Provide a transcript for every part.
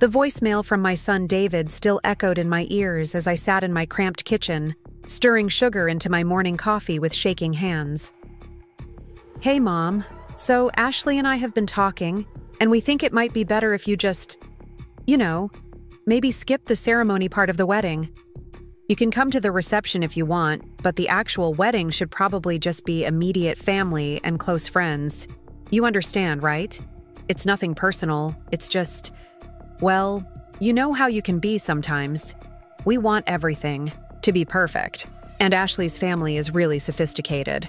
The voicemail from my son David still echoed in my ears as I sat in my cramped kitchen, stirring sugar into my morning coffee with shaking hands. "Hey, Mom. So Ashley and I have been talking, and we think it might be better if you just, maybe skip the ceremony part of the wedding. You can come to the reception if you want, but the actual wedding should probably just be immediate family and close friends. You understand, right? It's nothing personal, it's just, well, you know how you can be sometimes. We want everything to be perfect, and Ashley's family is really sophisticated.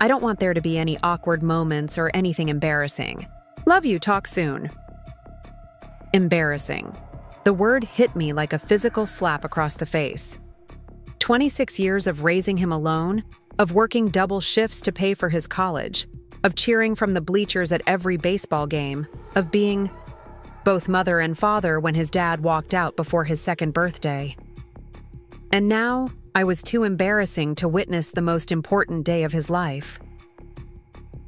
I don't want there to be any awkward moments or anything embarrassing. Love you, talk soon." Embarrassing. The word hit me like a physical slap across the face. 26 years of raising him alone, of working double shifts to pay for his college, of cheering from the bleachers at every baseball game, of being both mother and father when his dad walked out before his second birthday. And now, I was too embarrassing to witness the most important day of his life.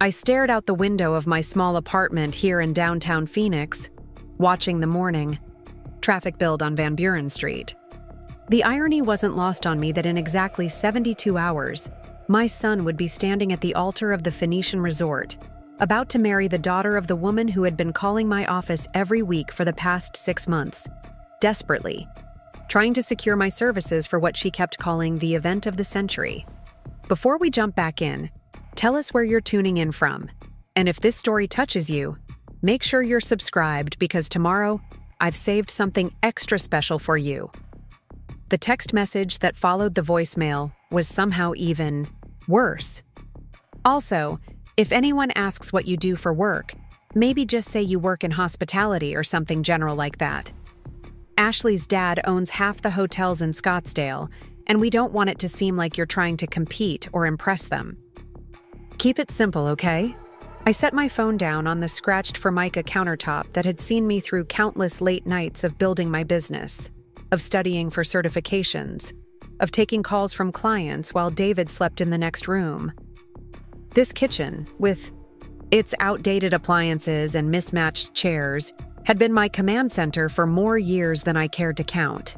I stared out the window of my small apartment here in downtown Phoenix, watching the morning traffic build on Buren Street. The irony wasn't lost on me that in exactly 72 hours, my son would be standing at the altar of the Phoenician resort, about to marry the daughter of the woman who had been calling my office every week for the past 6 months, desperately, trying to secure my services for what she kept calling the event of the century. Before we jump back in, tell us where you're tuning in from, and if this story touches you, make sure you're subscribed because tomorrow, I've saved something extra special for you. The text message that followed the voicemail was somehow even worse. Also, if anyone asks what you do for work, maybe just say you work in hospitality or something general like that. Ashley's dad owns half the hotels in Scottsdale, and we don't want it to seem like you're trying to compete or impress them. Keep it simple, okay? I set my phone down on the scratched Formica countertop that had seen me through countless late nights of building my business, of studying for certifications, of taking calls from clients while David slept in the next room. This kitchen, with its outdated appliances and mismatched chairs, had been my command center for more years than I cared to count.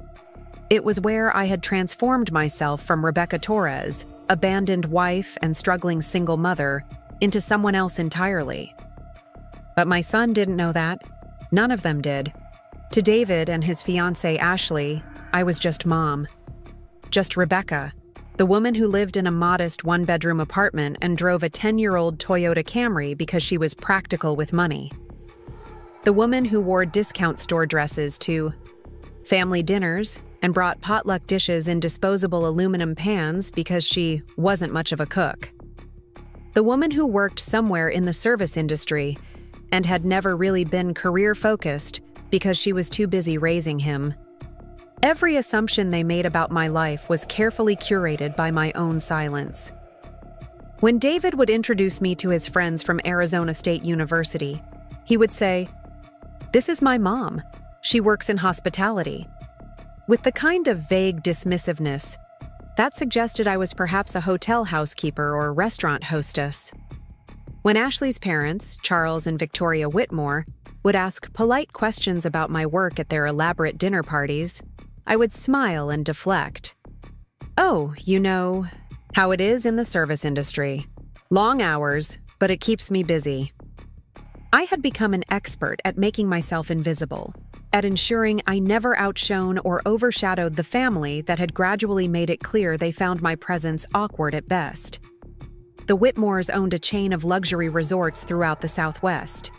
It was where I had transformed myself from Rebecca Torres, abandoned wife and struggling single mother, into someone else entirely. But my son didn't know that. None of them did. To David and his fiancée Ashley, I was just mom. Just Rebecca, the woman who lived in a modest one-bedroom apartment and drove a 10-year-old Toyota Camry because she was practical with money. The woman who wore discount store dresses to family dinners and brought potluck dishes in disposable aluminum pans because she wasn't much of a cook. The woman who worked somewhere in the service industry and had never really been career-focused because she was too busy raising him. Every assumption they made about my life was carefully curated by my own silence. When David would introduce me to his friends from Arizona State University, he would say, "This is my mom. She works in hospitality." With the kind of vague dismissiveness that suggested I was perhaps a hotel housekeeper or restaurant hostess. When Ashley's parents, Charles and Victoria Whitmore, would ask polite questions about my work at their elaborate dinner parties, I would smile and deflect. "Oh, you know how it is in the service industry. Long hours, but it keeps me busy." I had become an expert at making myself invisible, at ensuring I never outshone or overshadowed the family that had gradually made it clear they found my presence awkward at best. The Whitmores owned a chain of luxury resorts throughout the Southwest.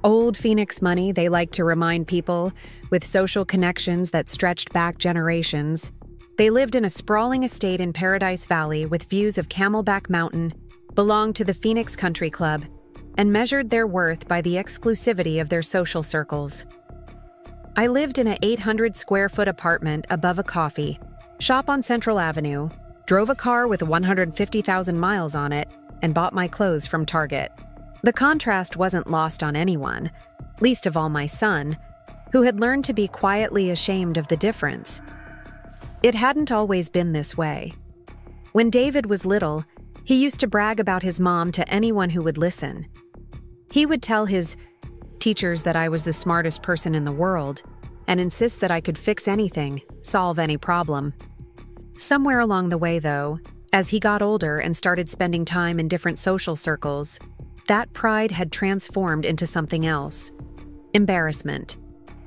Old Phoenix money, they liked to remind people, with social connections that stretched back generations. They lived in a sprawling estate in Paradise Valley with views of Camelback Mountain, belonged to the Phoenix Country Club, and measured their worth by the exclusivity of their social circles. I lived in an 800-square-foot apartment above a coffee shop on Central Avenue, drove a car with 150,000 miles on it, and bought my clothes from Target. The contrast wasn't lost on anyone, least of all my son, who had learned to be quietly ashamed of the difference. It hadn't always been this way. When David was little, he used to brag about his mom to anyone who would listen. He would tell his teachers that I was the smartest person in the world, and insist that I could fix anything, solve any problem. Somewhere along the way, though, as he got older and started spending time in different social circles, that pride had transformed into something else. Embarrassment.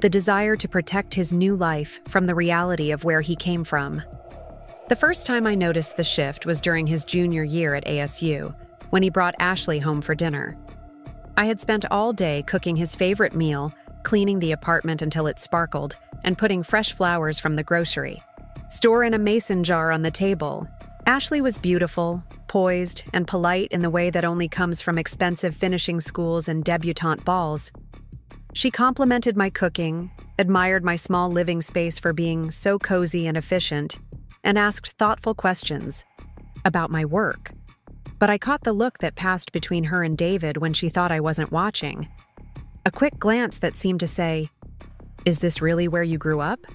The desire to protect his new life from the reality of where he came from. The first time I noticed the shift was during his junior year at ASU, when he brought Ashley home for dinner. I had spent all day cooking his favorite meal, cleaning the apartment until it sparkled, and putting fresh flowers from the grocery. Store in a mason jar on the table. Ashley was beautiful, poised, and polite in the way that only comes from expensive finishing schools and debutante balls. She complimented my cooking, admired my small living space for being so cozy and efficient, and asked thoughtful questions about my work. But I caught the look that passed between her and David when she thought I wasn't watching. A quick glance that seemed to say, "Is this really where you grew up?"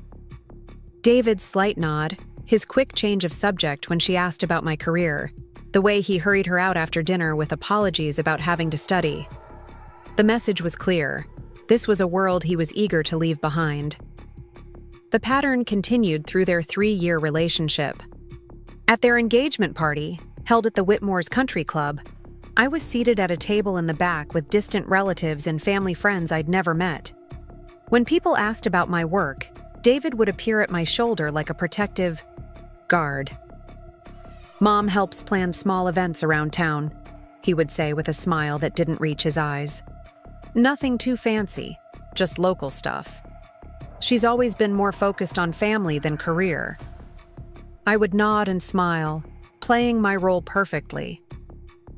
David's slight nod, his quick change of subject when she asked about my career, the way he hurried her out after dinner with apologies about having to study. The message was clear. This was a world he was eager to leave behind. The pattern continued through their 3-year relationship. At their engagement party, held at the Whitmore's Country Club, I was seated at a table in the back with distant relatives and family friends I'd never met. When people asked about my work, David would appear at my shoulder like a protective guard. "Mom helps plan small events around town," he would say with a smile that didn't reach his eyes. "Nothing too fancy, just local stuff. She's always been more focused on family than career." I would nod and smile, playing my role perfectly.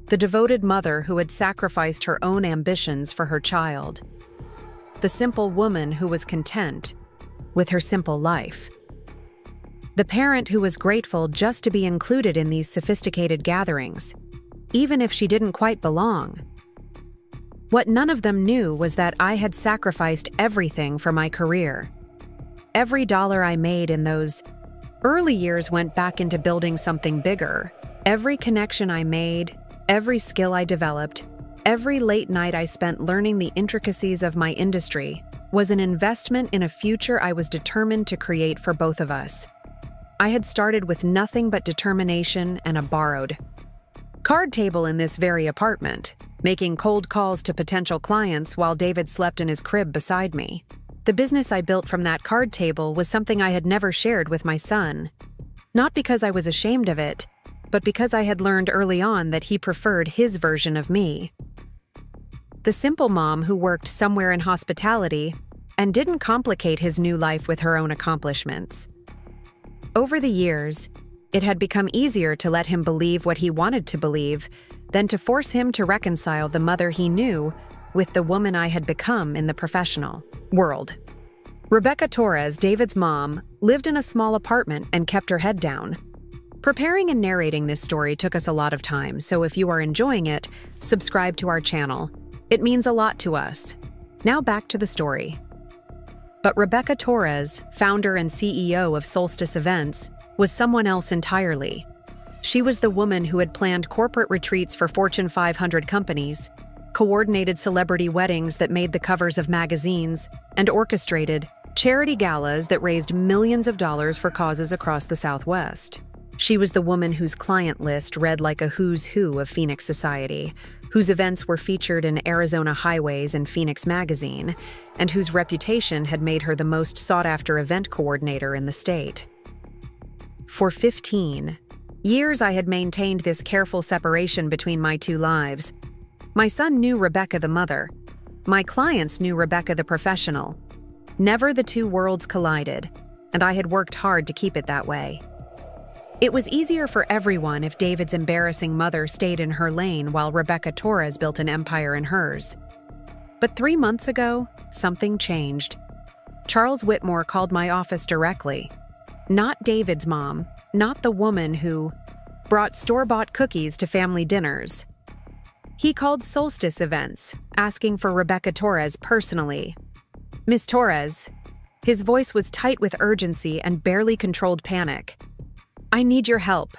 The devoted mother who had sacrificed her own ambitions for her child. The simple woman who was content with her simple life. The parent who was grateful just to be included in these sophisticated gatherings, even if she didn't quite belong. What none of them knew was that I had sacrificed everything for my career. Every dollar I made in those early years went back into building something bigger. Every connection I made, every skill I developed, every late night I spent learning the intricacies of my industry was an investment in a future I was determined to create for both of us. I had started with nothing but determination and a borrowed card table in this very apartment, making cold calls to potential clients while David slept in his crib beside me. The business I built from that card table was something I had never shared with my son. Not because I was ashamed of it, but because I had learned early on that he preferred his version of me. The simple mom who worked somewhere in hospitality and didn't complicate his new life with her own accomplishments. Over the years, it had become easier to let him believe what he wanted to believe than to force him to reconcile the mother he knew with the woman I had become in the professional world. Rebecca Torres, David's mom, lived in a small apartment and kept her head down. Preparing and narrating this story took us a lot of time, so if you are enjoying it, subscribe to our channel. It means a lot to us. Now back to the story. But Rebecca Torres, founder and CEO of Solstice Events, was someone else entirely. She was the woman who had planned corporate retreats for Fortune 500 companies, coordinated celebrity weddings that made the covers of magazines, and orchestrated charity galas that raised millions of dollars for causes across the Southwest. She was the woman whose client list read like a who's who of Phoenix society, whose events were featured in Arizona Highways and Phoenix Magazine, and whose reputation had made her the most sought-after event coordinator in the state. For 15 years, I had maintained this careful separation between my two lives. My son knew Rebecca the mother. My clients knew Rebecca the professional. Never the two worlds collided, and I had worked hard to keep it that way. It was easier for everyone if David's embarrassing mother stayed in her lane while Rebecca Torres built an empire in hers. But 3 months ago, something changed. Charles Whitmore called my office directly. Not David's mom, not the woman who brought store-bought cookies to family dinners. He called Solstice Events, asking for Rebecca Torres personally. "Miss Torres," his voice was tight with urgency and barely controlled panic. "I need your help.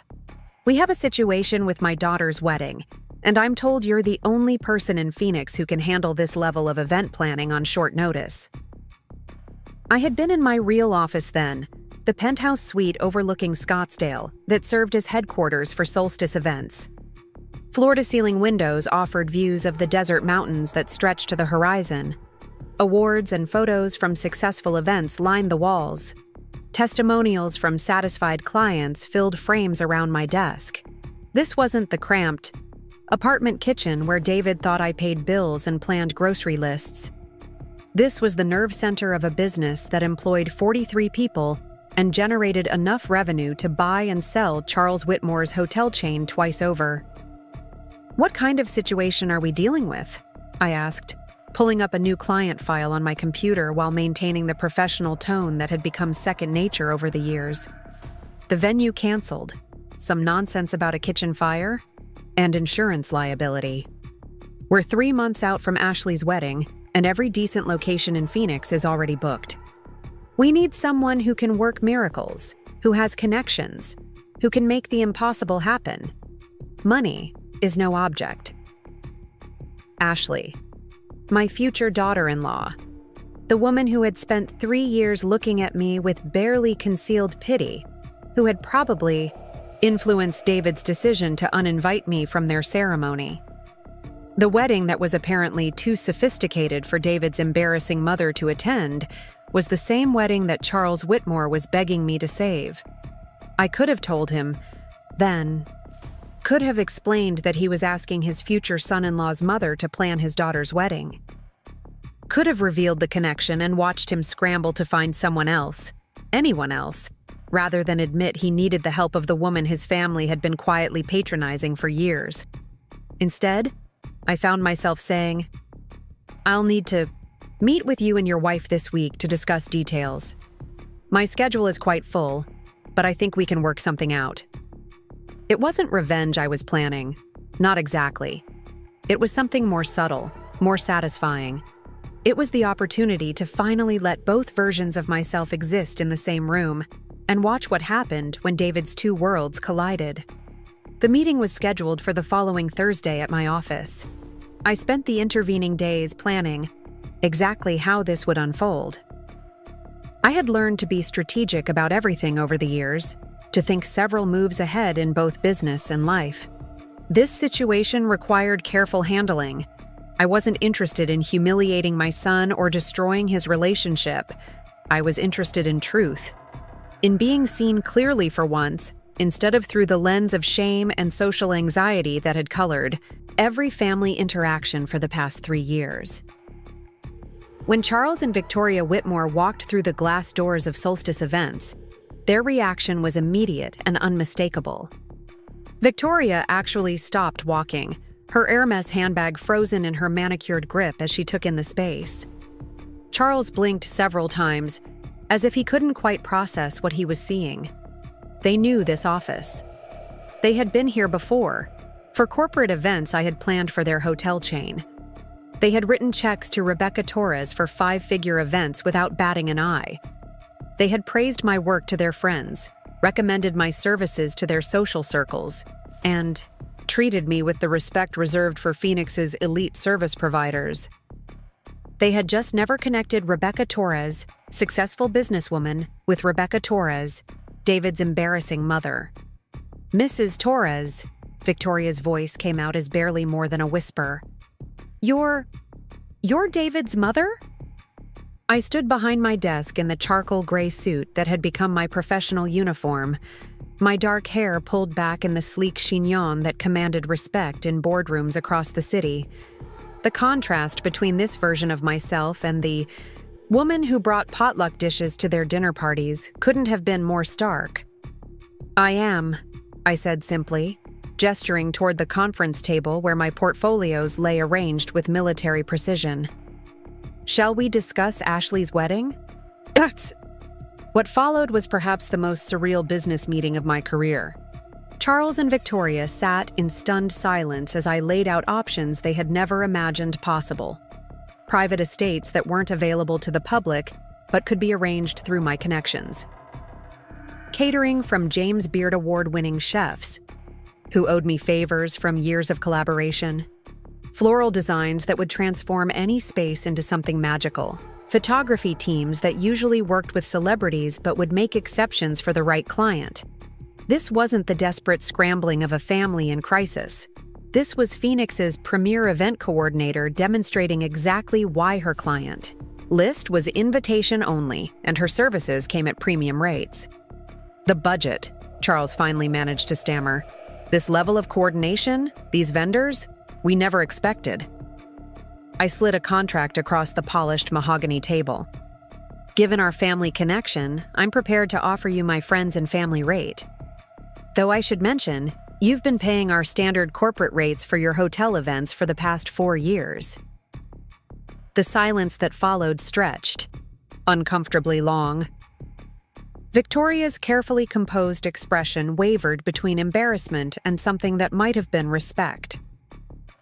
We have a situation with my daughter's wedding, and I'm told you're the only person in Phoenix who can handle this level of event planning on short notice." I had been in my real office then, the penthouse suite overlooking Scottsdale that served as headquarters for solstice events. Floor-to-ceiling windows offered views of the desert mountains that stretched to the horizon. Awards and photos from successful events lined the walls. Testimonials from satisfied clients filled frames around my desk. This wasn't the cramped apartment kitchen where David thought I paid bills and planned grocery lists. This was the nerve center of a business that employed 43 people and generated enough revenue to buy and sell Charles Whitmore's hotel chain twice over. "What kind of situation are we dealing with?" I asked, pulling up a new client file on my computer while maintaining the professional tone that had become second nature over the years. The venue canceled, some nonsense about a kitchen fire, and insurance liability. We're 3 months out from Ashley's wedding, and every decent location in Phoenix is already booked. We need someone who can work miracles, who has connections, who can make the impossible happen. Money is no object. Ashley, my future daughter-in-law, the woman who had spent 3 years looking at me with barely concealed pity, who had probably influenced David's decision to uninvite me from their ceremony. The wedding that was apparently too sophisticated for David's embarrassing mother to attend was the same wedding that Charles Whitmore was begging me to save. I could have told him, then, could have explained that he was asking his future son-in-law's mother to plan his daughter's wedding. Could have revealed the connection and watched him scramble to find someone else, anyone else, rather than admit he needed the help of the woman his family had been quietly patronizing for years. Instead, I found myself saying, "I'll need to meet with you and your wife this week to discuss details. My schedule is quite full, but I think we can work something out." It wasn't revenge I was planning. Not exactly. It was something more subtle, more satisfying. It was the opportunity to finally let both versions of myself exist in the same room and watch what happened when David's two worlds collided. The meeting was scheduled for the following Thursday at my office. I spent the intervening days planning exactly how this would unfold. I had learned to be strategic about everything over the years, to think several moves ahead in both business and life. This situation required careful handling. I wasn't interested in humiliating my son or destroying his relationship. I was interested in truth, in being seen clearly for once, instead of through the lens of shame and social anxiety that had colored every family interaction for the past 3 years. When Charles and Victoria Whitmore walked through the glass doors of Solstice events, their reaction was immediate and unmistakable. Victoria actually stopped walking, her Hermes handbag frozen in her manicured grip as she took in the space. Charles blinked several times, as if he couldn't quite process what he was seeing. They knew this office. They had been here before, for corporate events I had planned for their hotel chain. They had written checks to Rebecca Torres for 5-figure events without batting an eye. They had praised my work to their friends, recommended my services to their social circles, and treated me with the respect reserved for Phoenix's elite service providers. They had just never connected Rebecca Torres, successful businesswoman, with Rebecca Torres, David's embarrassing mother. "Mrs. Torres," Victoria's voice came out as barely more than a whisper. You're David's mother?" I stood behind my desk in the charcoal gray suit that had become my professional uniform, my dark hair pulled back in the sleek chignon that commanded respect in boardrooms across the city. The contrast between this version of myself and the woman who brought potluck dishes to their dinner parties couldn't have been more stark. "I am," I said simply, gesturing toward the conference table where my portfolios lay arranged with military precision. "Shall we discuss Ashley's wedding?" What followed was perhaps the most surreal business meeting of my career. Charles and Victoria sat in stunned silence as I laid out options they had never imagined possible. Private estates that weren't available to the public, but could be arranged through my connections. Catering from James Beard Award-winning chefs, who owed me favors from years of collaboration. Floral designs that would transform any space into something magical, Photography teams that usually worked with celebrities but would make exceptions for the right client. This wasn't the desperate scrambling of a family in crisis. This was Phoenix's premier event coordinator demonstrating exactly why her client list was invitation only, and her services came at premium rates. The budget, Charles finally managed to stammer. This level of coordination, these vendors, we never expected. I slid a contract across the polished mahogany table. Given our family connection, I'm prepared to offer you my friends and family rate. Though I should mention, you've been paying our standard corporate rates for your hotel events for the past 4 years. The silence that followed stretched, uncomfortably long. Victoria's carefully composed expression wavered between embarrassment and something that might have been respect.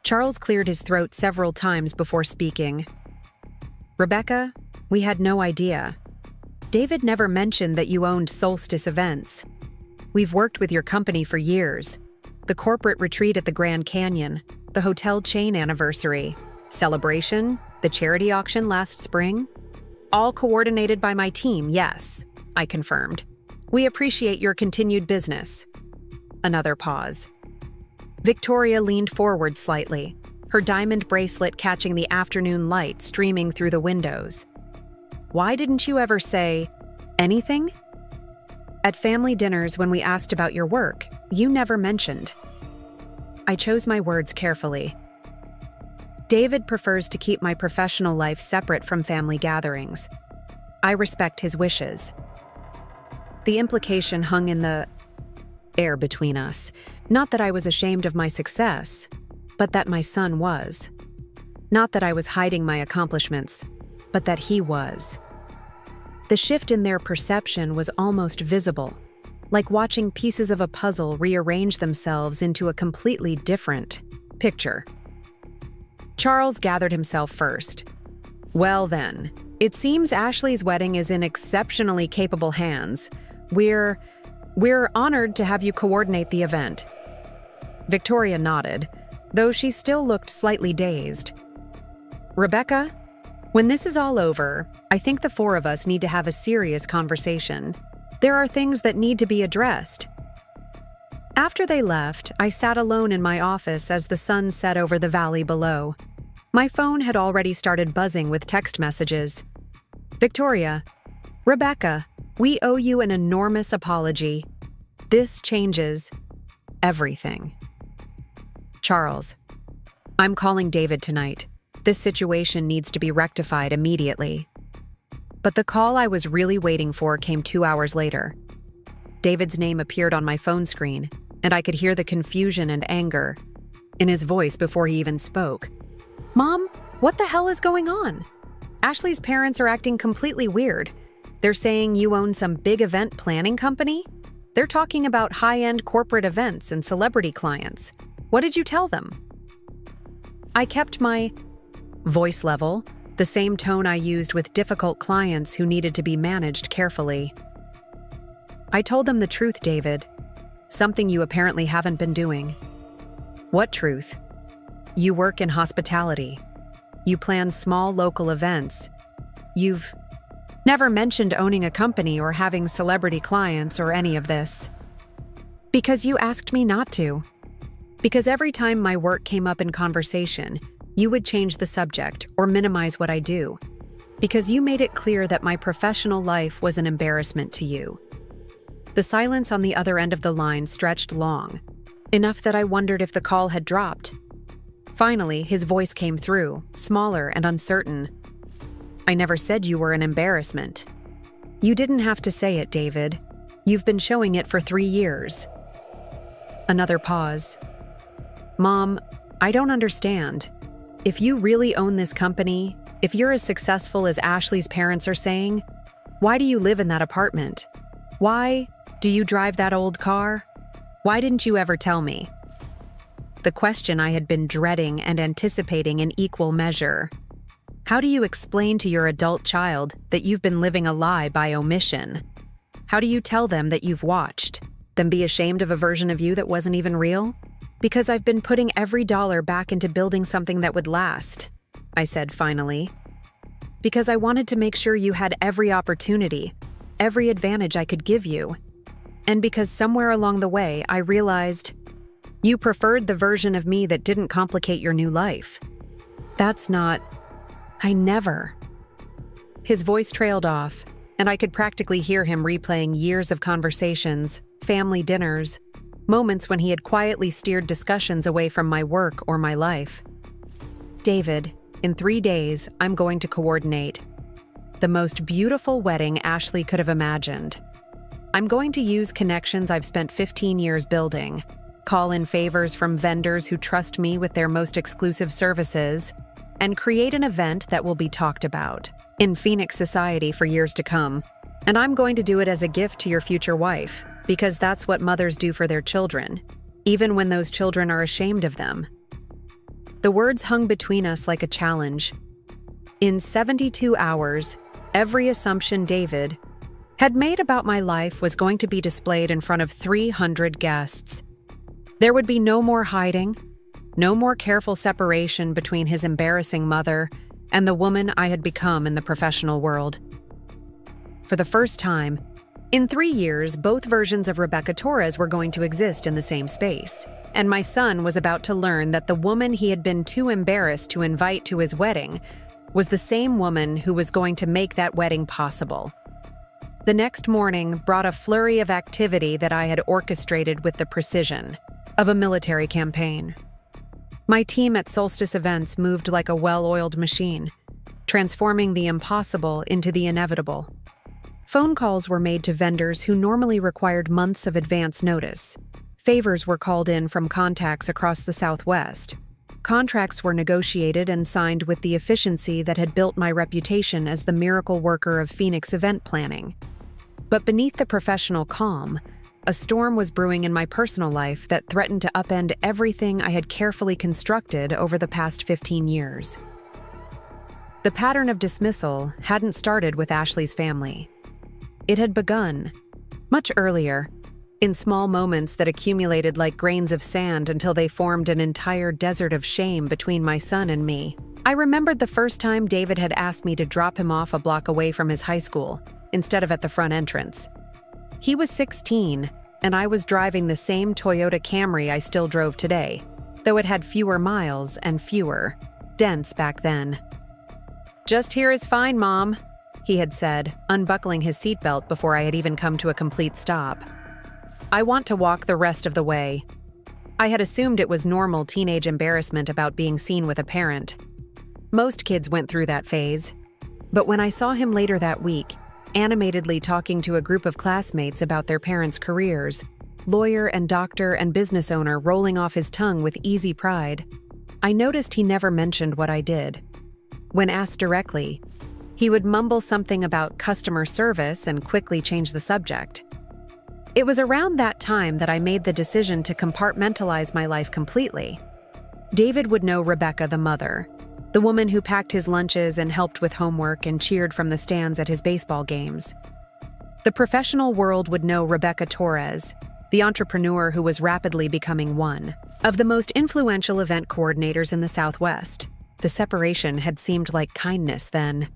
Charles cleared his throat several times before speaking. Rebecca, we had no idea. David never mentioned that you owned Solstice Events. We've worked with your company for years. The corporate retreat at the Grand Canyon, the hotel chain anniversary, celebration, the charity auction last spring. All coordinated by my team, yes, I confirmed. We appreciate your continued business. Another pause. Victoria leaned forward slightly, her diamond bracelet catching the afternoon light streaming through the windows. Why didn't you ever say anything? At family dinners when we asked about your work, you never mentioned. I chose my words carefully. David prefers to keep my professional life separate from family gatherings. I respect his wishes. The implication hung in the air between us. Not that I was ashamed of my success, but that my son was. Not that I was hiding my accomplishments, but that he was. The shift in their perception was almost visible, like watching pieces of a puzzle rearrange themselves into a completely different picture. Charles gathered himself first. Well then, it seems Ashley's wedding is in exceptionally capable hands. We're honored to have you coordinate the event. Victoria nodded, though she still looked slightly dazed. Rebecca, when this is all over, I think the 4 of us need to have a serious conversation. There are things that need to be addressed. After they left, I sat alone in my office as the sun set over the valley below. My phone had already started buzzing with text messages. Victoria, Rebecca, we owe you an enormous apology. This changes everything. Charles, I'm calling David tonight. This situation needs to be rectified immediately. But the call I was really waiting for came 2 hours later. David's name appeared on my phone screen, and I could hear the confusion and anger in his voice before he even spoke. Mom, what the hell is going on? Ashley's parents are acting completely weird. They're saying you own some big event planning company? They're talking about high-end corporate events and celebrity clients. What did you tell them? I kept my voice level, the same tone I used with difficult clients who needed to be managed carefully. I told them the truth, David. Something you apparently haven't been doing. What truth? You work in hospitality. You plan small local events. You've never mentioned owning a company or having celebrity clients or any of this. Because you asked me not to. Because every time my work came up in conversation, you would change the subject or minimize what I do. Because you made it clear that my professional life was an embarrassment to you. The silence on the other end of the line stretched long, enough that I wondered if the call had dropped. Finally, his voice came through, smaller and uncertain. I never said you were an embarrassment. You didn't have to say it, David. You've been showing it for 3 years. Another pause. Mom, I don't understand. If you really own this company, if you're as successful as Ashley's parents are saying, why do you live in that apartment? Why do you drive that old car? Why didn't you ever tell me? The question I had been dreading and anticipating in equal measure. How do you explain to your adult child that you've been living a lie by omission? How do you tell them that you've watched, then be ashamed of a version of you that wasn't even real? Because I've been putting every dollar back into building something that would last, I said finally. because I wanted to make sure you had every opportunity, every advantage I could give you, and because somewhere along the way I realized you preferred the version of me that didn't complicate your new life. That's not... I never... His voice trailed off, and I could practically hear him replaying years of conversations, family dinners, moments when he had quietly steered discussions away from my work or my life. David, in 3 days, I'm going to coordinate the most beautiful wedding Ashley could have imagined. I'm going to use connections I've spent 15 years building, call in favors from vendors who trust me with their most exclusive services, and create an event that will be talked about in Phoenix society for years to come. And I'm going to do it as a gift to your future wife, because that's what mothers do for their children, even when those children are ashamed of them. The words hung between us like a challenge. In 72 hours, every assumption David had made about my life was going to be displayed in front of 300 guests. There would be no more hiding, no more careful separation between his embarrassing mother and the woman I had become in the professional world. For the first time, in 3 years, both versions of Rebecca Torres were going to exist in the same space, and my son was about to learn that the woman he had been too embarrassed to invite to his wedding was the same woman who was going to make that wedding possible. The next morning brought a flurry of activity that I had orchestrated with the precision of a military campaign. My team at Solstice Events moved like a well-oiled machine, transforming the impossible into the inevitable. Phone calls were made to vendors who normally required months of advance notice. Favors were called in from contacts across the Southwest. Contracts were negotiated and signed with the efficiency that had built my reputation as the miracle worker of Phoenix event planning. But beneath the professional calm, a storm was brewing in my personal life that threatened to upend everything I had carefully constructed over the past 15 years. The pattern of dismissal hadn't started with Ashley's family. It had begun, much earlier, in small moments that accumulated like grains of sand until they formed an entire desert of shame between my son and me. I remembered the first time David had asked me to drop him off a block away from his high school, instead of at the front entrance. He was 16, and I was driving the same Toyota Camry I still drove today, though it had fewer miles and fewer dents back then. "Just here is fine, Mom," he had said, unbuckling his seatbelt before I had even come to a complete stop. "I want to walk the rest of the way." I had assumed it was normal teenage embarrassment about being seen with a parent. Most kids went through that phase. But when I saw him later that week, animatedly talking to a group of classmates about their parents' careers, lawyer and doctor and business owner rolling off his tongue with easy pride, I noticed he never mentioned what I did. When asked directly, he would mumble something about customer service and quickly change the subject. It was around that time that I made the decision to compartmentalize my life completely. David would know Rebecca the mother, the woman who packed his lunches and helped with homework and cheered from the stands at his baseball games. The professional world would know Rebecca Torres, the entrepreneur who was rapidly becoming one of the most influential event coordinators in the Southwest. The separation had seemed like kindness then,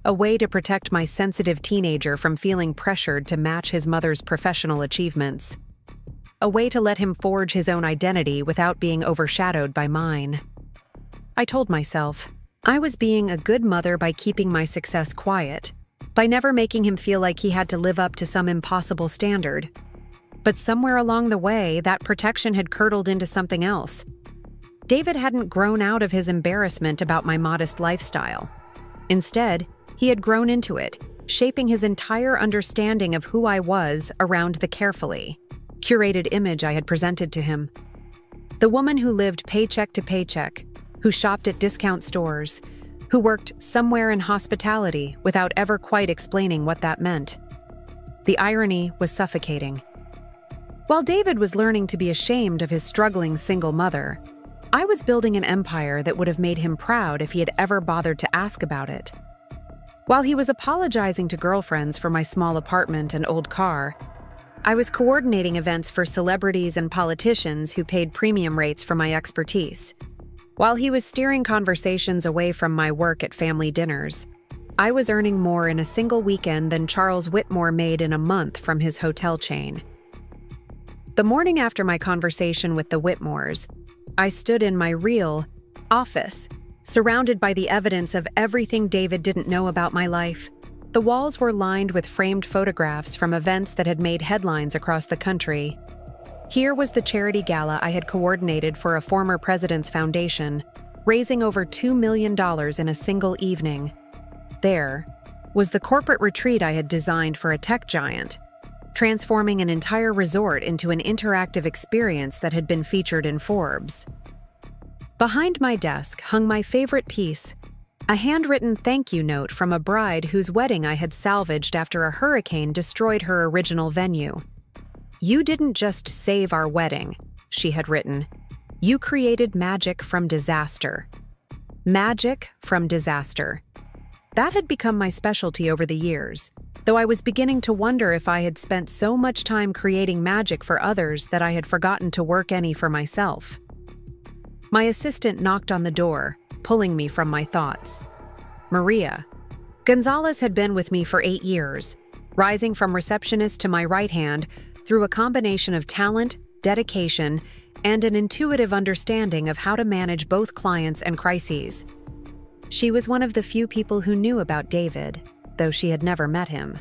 a way to protect my sensitive teenager from feeling pressured to match his mother's professional achievements, a way to let him forge his own identity without being overshadowed by mine. I told myself I was being a good mother by keeping my success quiet, by never making him feel like he had to live up to some impossible standard. But somewhere along the way, that protection had curdled into something else. David hadn't grown out of his embarrassment about my modest lifestyle. Instead, he had grown into it, shaping his entire understanding of who I was around the carefully curated image I had presented to him. The woman who lived paycheck to paycheck, who shopped at discount stores, who worked somewhere in hospitality without ever quite explaining what that meant. The irony was suffocating. While David was learning to be ashamed of his struggling single mother, I was building an empire that would have made him proud if he had ever bothered to ask about it. While he was apologizing to girlfriends for my small apartment and old car, I was coordinating events for celebrities and politicians who paid premium rates for my expertise. While he was steering conversations away from my work at family dinners, I was earning more in a single weekend than Charles Whitmore made in a month from his hotel chain. The morning after my conversation with the Whitmores, I stood in my real office, surrounded by the evidence of everything David didn't know about my life. The walls were lined with framed photographs from events that had made headlines across the country. Here was the charity gala I had coordinated for a former president's foundation, raising over $2 million in a single evening. There was the corporate retreat I had designed for a tech giant, transforming an entire resort into an interactive experience that had been featured in Forbes. Behind my desk hung my favorite piece, a handwritten thank you note from a bride whose wedding I had salvaged after a hurricane destroyed her original venue. "You didn't just save our wedding," she had written. "You created magic from disaster." Magic from disaster. That had become my specialty over the years, though I was beginning to wonder if I had spent so much time creating magic for others that I had forgotten to work any for myself. My assistant knocked on the door, pulling me from my thoughts. Maria. Gonzalez had been with me for 8 years, rising from receptionist to my right hand through a combination of talent, dedication, and an intuitive understanding of how to manage both clients and crises. She was one of the few people who knew about David, though she had never met him.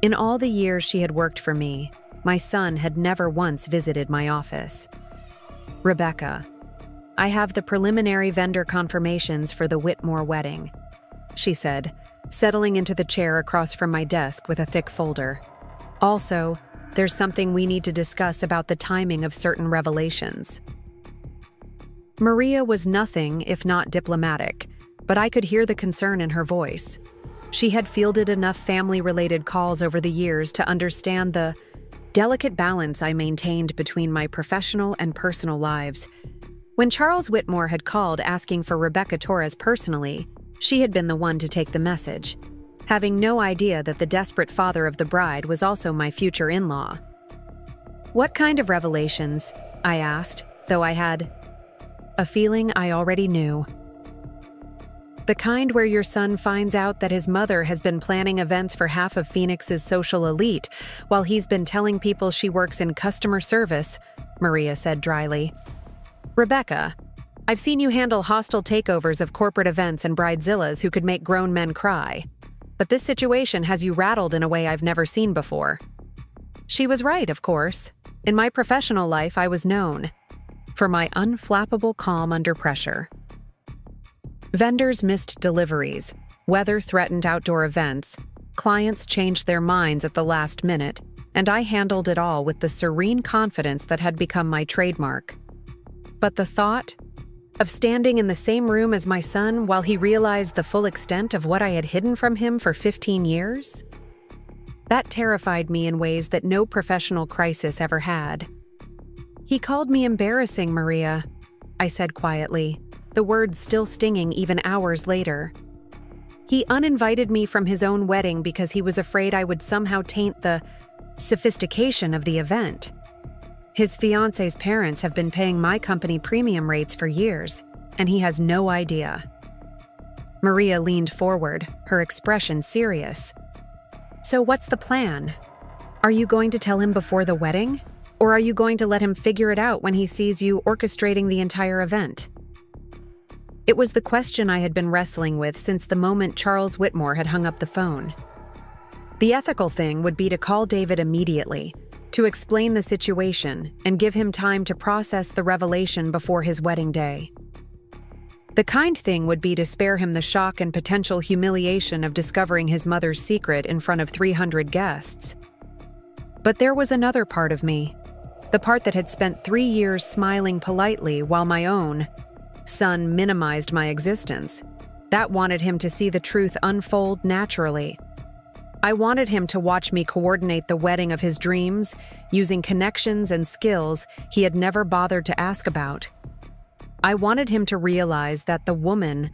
In all the years she had worked for me, my son had never once visited my office. "Rebecca, I have the preliminary vendor confirmations for the Whitmore wedding," she said, settling into the chair across from my desk with a thick folder. "Also, there's something we need to discuss about the timing of certain revelations." Maria was nothing if not diplomatic, but I could hear the concern in her voice. She had fielded enough family-related calls over the years to understand the delicate balance I maintained between my professional and personal lives. When Charles Whitmore had called asking for Rebecca Torres personally, she had been the one to take the message, having no idea that the desperate father of the bride was also my future in-law. "What kind of revelations?" I asked, though I had a feeling I already knew. "The kind where your son finds out that his mother has been planning events for half of Phoenix's social elite while he's been telling people she works in customer service," Maria said dryly. "Rebecca, I've seen you handle hostile takeovers of corporate events and bridezillas who could make grown men cry. But this situation has you rattled in a way I've never seen before." She was right, of course. In my professional life, I was known for my unflappable calm under pressure. Vendors missed deliveries, weather threatened outdoor events, clients changed their minds at the last minute, and I handled it all with the serene confidence that had become my trademark. But the thought of standing in the same room as my son while he realized the full extent of what I had hidden from him for 15 years? That terrified me in ways that no professional crisis ever had. "He called me embarrassing, Maria," I said quietly, the words still stinging even hours later. "He uninvited me from his own wedding because he was afraid I would somehow taint the sophistication of the event. His fiancé's parents have been paying my company premium rates for years, and he has no idea." Maria leaned forward, her expression serious. "So what's the plan? Are you going to tell him before the wedding? Or are you going to let him figure it out when he sees you orchestrating the entire event?" It was the question I had been wrestling with since the moment Charles Whitmore had hung up the phone. The ethical thing would be to call David immediately, to explain the situation and give him time to process the revelation before his wedding day. The kind thing would be to spare him the shock and potential humiliation of discovering his mother's secret in front of 300 guests. But there was another part of me, the part that had spent 3 years smiling politely while my own son minimized my existence. That wanted him to see the truth unfold naturally. I wanted him to watch me coordinate the wedding of his dreams, using connections and skills he had never bothered to ask about. I wanted him to realize that the woman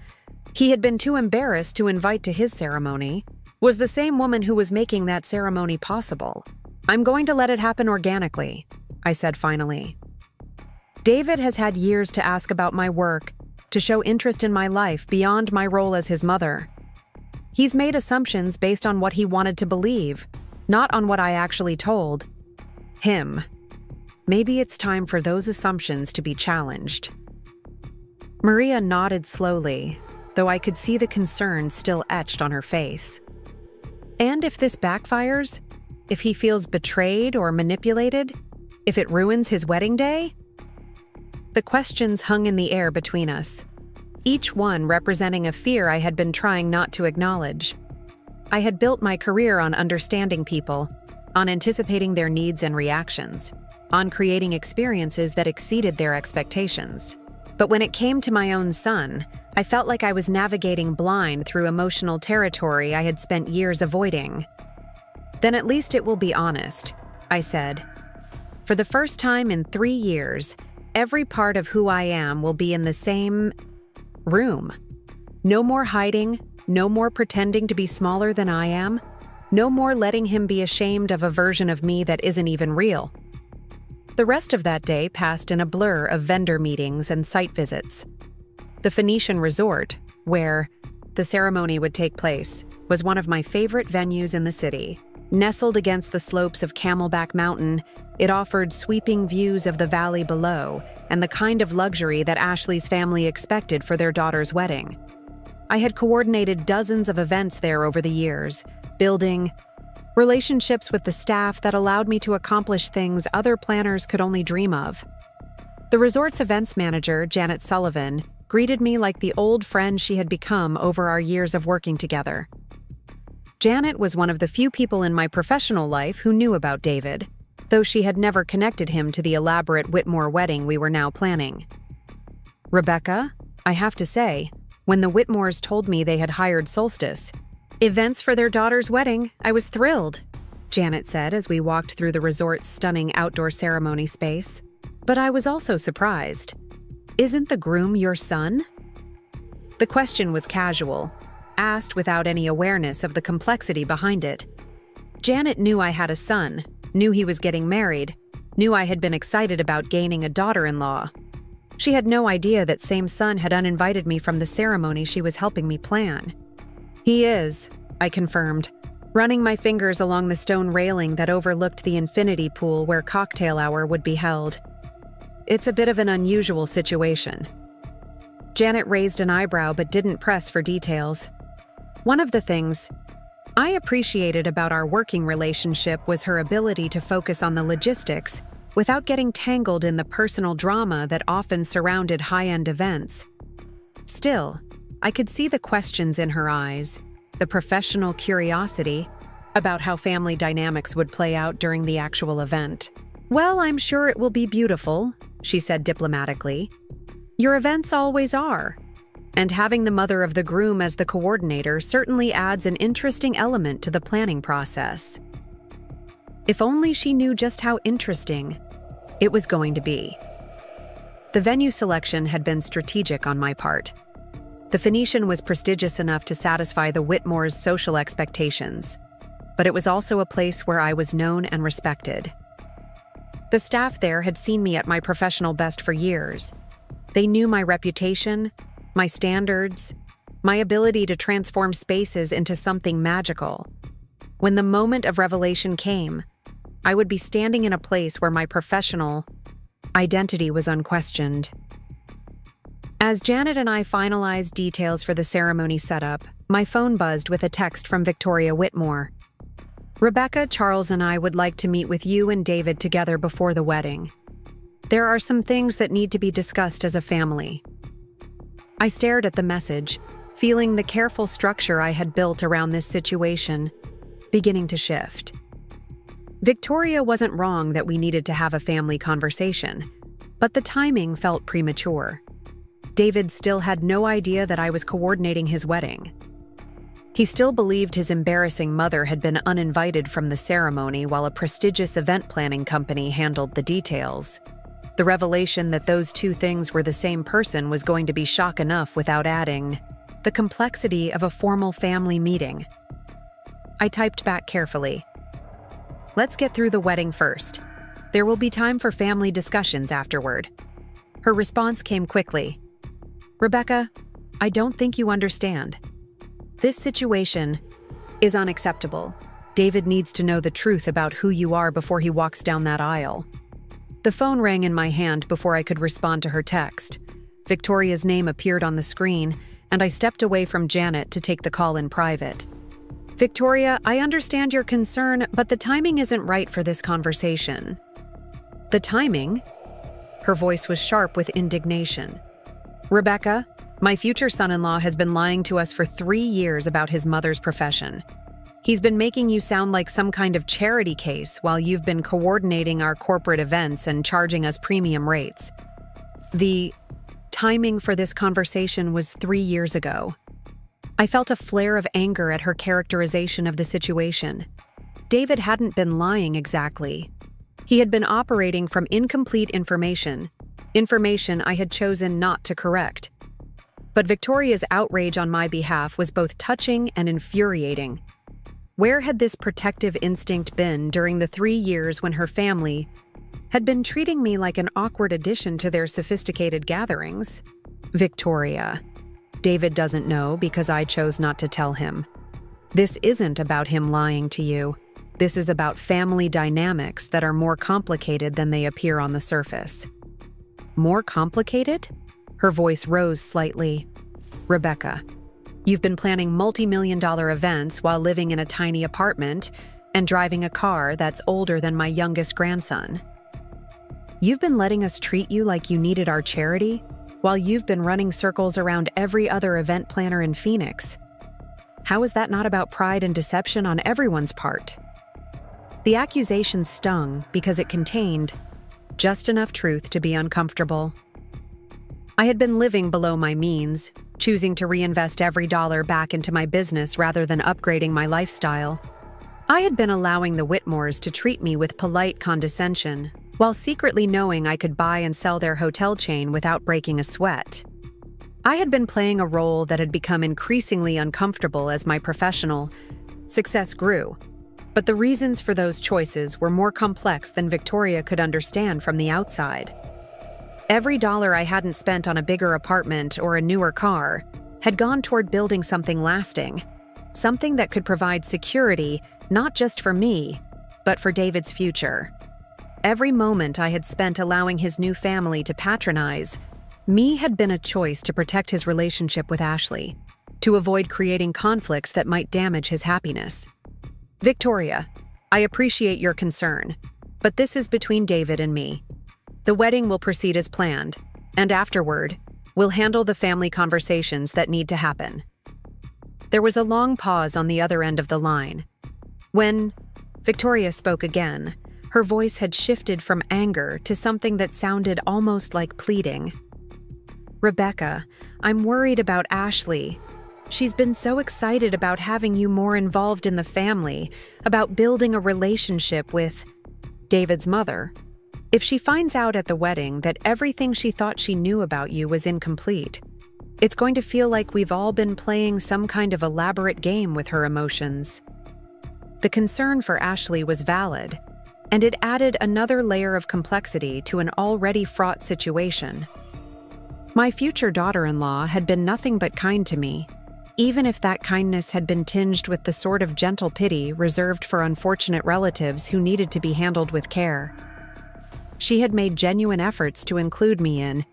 he had been too embarrassed to invite to his ceremony was the same woman who was making that ceremony possible. "I'm going to let it happen organically," I said finally. "David has had years to ask about my work, to show interest in my life beyond my role as his mother. He's made assumptions based on what he wanted to believe, not on what I actually told him. Maybe it's time for those assumptions to be challenged." Maria nodded slowly, though I could see the concern still etched on her face. "And if this backfires? If he feels betrayed or manipulated? If it ruins his wedding day?" The questions hung in the air between us, each one representing a fear I had been trying not to acknowledge. I had built my career on understanding people, on anticipating their needs and reactions, on creating experiences that exceeded their expectations. But when it came to my own son, I felt like I was navigating blind through emotional territory I had spent years avoiding. "Then at least it will be honest," I said. "For the first time in 3 years, every part of who I am will be in the same room. No more hiding, no more pretending to be smaller than I am, no more letting him be ashamed of a version of me that isn't even real." The rest of that day passed in a blur of vendor meetings and site visits. The Phoenician Resort, where the ceremony would take place, was one of my favorite venues in the city. Nestled against the slopes of Camelback Mountain, it offered sweeping views of the valley below and the kind of luxury that Ashley's family expected for their daughter's wedding. I had coordinated dozens of events there over the years, building relationships with the staff that allowed me to accomplish things other planners could only dream of. The resort's events manager, Janet Sullivan, greeted me like the old friend she had become over our years of working together. Janet was one of the few people in my professional life who knew about David, though she had never connected him to the elaborate Whitmore wedding we were now planning. "Rebecca, I have to say, when the Whitmores told me they had hired Solstice events for their daughter's wedding, I was thrilled," Janet said as we walked through the resort's stunning outdoor ceremony space. "But I was also surprised. Isn't the groom your son?" The question was casual, asked without any awareness of the complexity behind it. Janet knew I had a son, knew he was getting married, knew I had been excited about gaining a daughter-in-law. She had no idea that same son had uninvited me from the ceremony she was helping me plan. "He is," I confirmed, running my fingers along the stone railing that overlooked the infinity pool where cocktail hour would be held. "It's a bit of an unusual situation." Janet raised an eyebrow but didn't press for details. One of the things I appreciated about our working relationship was her ability to focus on the logistics without getting tangled in the personal drama that often surrounded high-end events. Still, I could see the questions in her eyes, the professional curiosity about how family dynamics would play out during the actual event. "Well, I'm sure it will be beautiful," she said diplomatically. "Your events always are. And having the mother of the groom as the coordinator certainly adds an interesting element to the planning process." If only she knew just how interesting it was going to be. The venue selection had been strategic on my part. The Phoenician was prestigious enough to satisfy the Whitmores' social expectations, but it was also a place where I was known and respected. The staff there had seen me at my professional best for years. They knew my reputation, my standards, my ability to transform spaces into something magical. When the moment of revelation came, I would be standing in a place where my professional identity was unquestioned. As Janet and I finalized details for the ceremony setup, my phone buzzed with a text from Victoria Whitmore. "Rebecca, Charles, and I would like to meet with you and David together before the wedding. There are some things that need to be discussed as a family." I stared at the message, feeling the careful structure I had built around this situation beginning to shift. Victoria wasn't wrong that we needed to have a family conversation, but the timing felt premature. David still had no idea that I was coordinating his wedding. He still believed his embarrassing mother had been uninvited from the ceremony while a prestigious event planning company handled the details. The revelation that those two things were the same person was going to be shock enough without adding the complexity of a formal family meeting. I typed back carefully. "Let's get through the wedding first. There will be time for family discussions afterward." Her response came quickly. "Rebecca, I don't think you understand. This situation is unacceptable. David needs to know the truth about who you are before he walks down that aisle. The phone rang in my hand before I could respond to her text. Victoria's name appeared on the screen, and I stepped away from Janet to take the call in private. Victoria, I understand your concern, but the timing isn't right for this conversation. The timing? Her voice was sharp with indignation. Rebecca, my future son-in-law has been lying to us for 3 years about his mother's profession. He's been making you sound like some kind of charity case while you've been coordinating our corporate events and charging us premium rates. The timing for this conversation was 3 years ago. I felt a flare of anger at her characterization of the situation. David hadn't been lying exactly. He had been operating from incomplete information I had chosen not to correct. But Victoria's outrage on my behalf was both touching and infuriating. Where had this protective instinct been during the 3 years when her family had been treating me like an awkward addition to their sophisticated gatherings? Victoria, David doesn't know because I chose not to tell him. This isn't about him lying to you. This is about family dynamics that are more complicated than they appear on the surface. More complicated? Her voice rose slightly. Rebecca, you've been planning multi-million-dollar events while living in a tiny apartment and driving a car that's older than my youngest grandson. You've been letting us treat you like you needed our charity while you've been running circles around every other event planner in Phoenix. How is that not about pride and deception on everyone's part? The accusation stung because it contained just enough truth to be uncomfortable. I had been living below my means, choosing to reinvest every dollar back into my business rather than upgrading my lifestyle. I had been allowing the Whitmores to treat me with polite condescension, while secretly knowing I could buy and sell their hotel chain without breaking a sweat. I had been playing a role that had become increasingly uncomfortable as my professional success grew, but the reasons for those choices were more complex than Victoria could understand from the outside. Every dollar I hadn't spent on a bigger apartment or a newer car had gone toward building something lasting, something that could provide security not just for me, but for David's future. Every moment I had spent allowing his new family to patronize me had been a choice to protect his relationship with Ashley, to avoid creating conflicts that might damage his happiness. Victoria, I appreciate your concern, but this is between David and me. The wedding will proceed as planned, and afterward, we'll handle the family conversations that need to happen. There was a long pause on the other end of the line. When Victoria spoke again, her voice had shifted from anger to something that sounded almost like pleading. Rebecca, I'm worried about Ashley. She's been so excited about having you more involved in the family, about building a relationship with David's mother. If she finds out at the wedding that everything she thought she knew about you was incomplete, it's going to feel like we've all been playing some kind of elaborate game with her emotions. The concern for Ashley was valid, and it added another layer of complexity to an already fraught situation. My future daughter-in-law had been nothing but kind to me, even if that kindness had been tinged with the sort of gentle pity reserved for unfortunate relatives who needed to be handled with care. She had made genuine efforts to include me in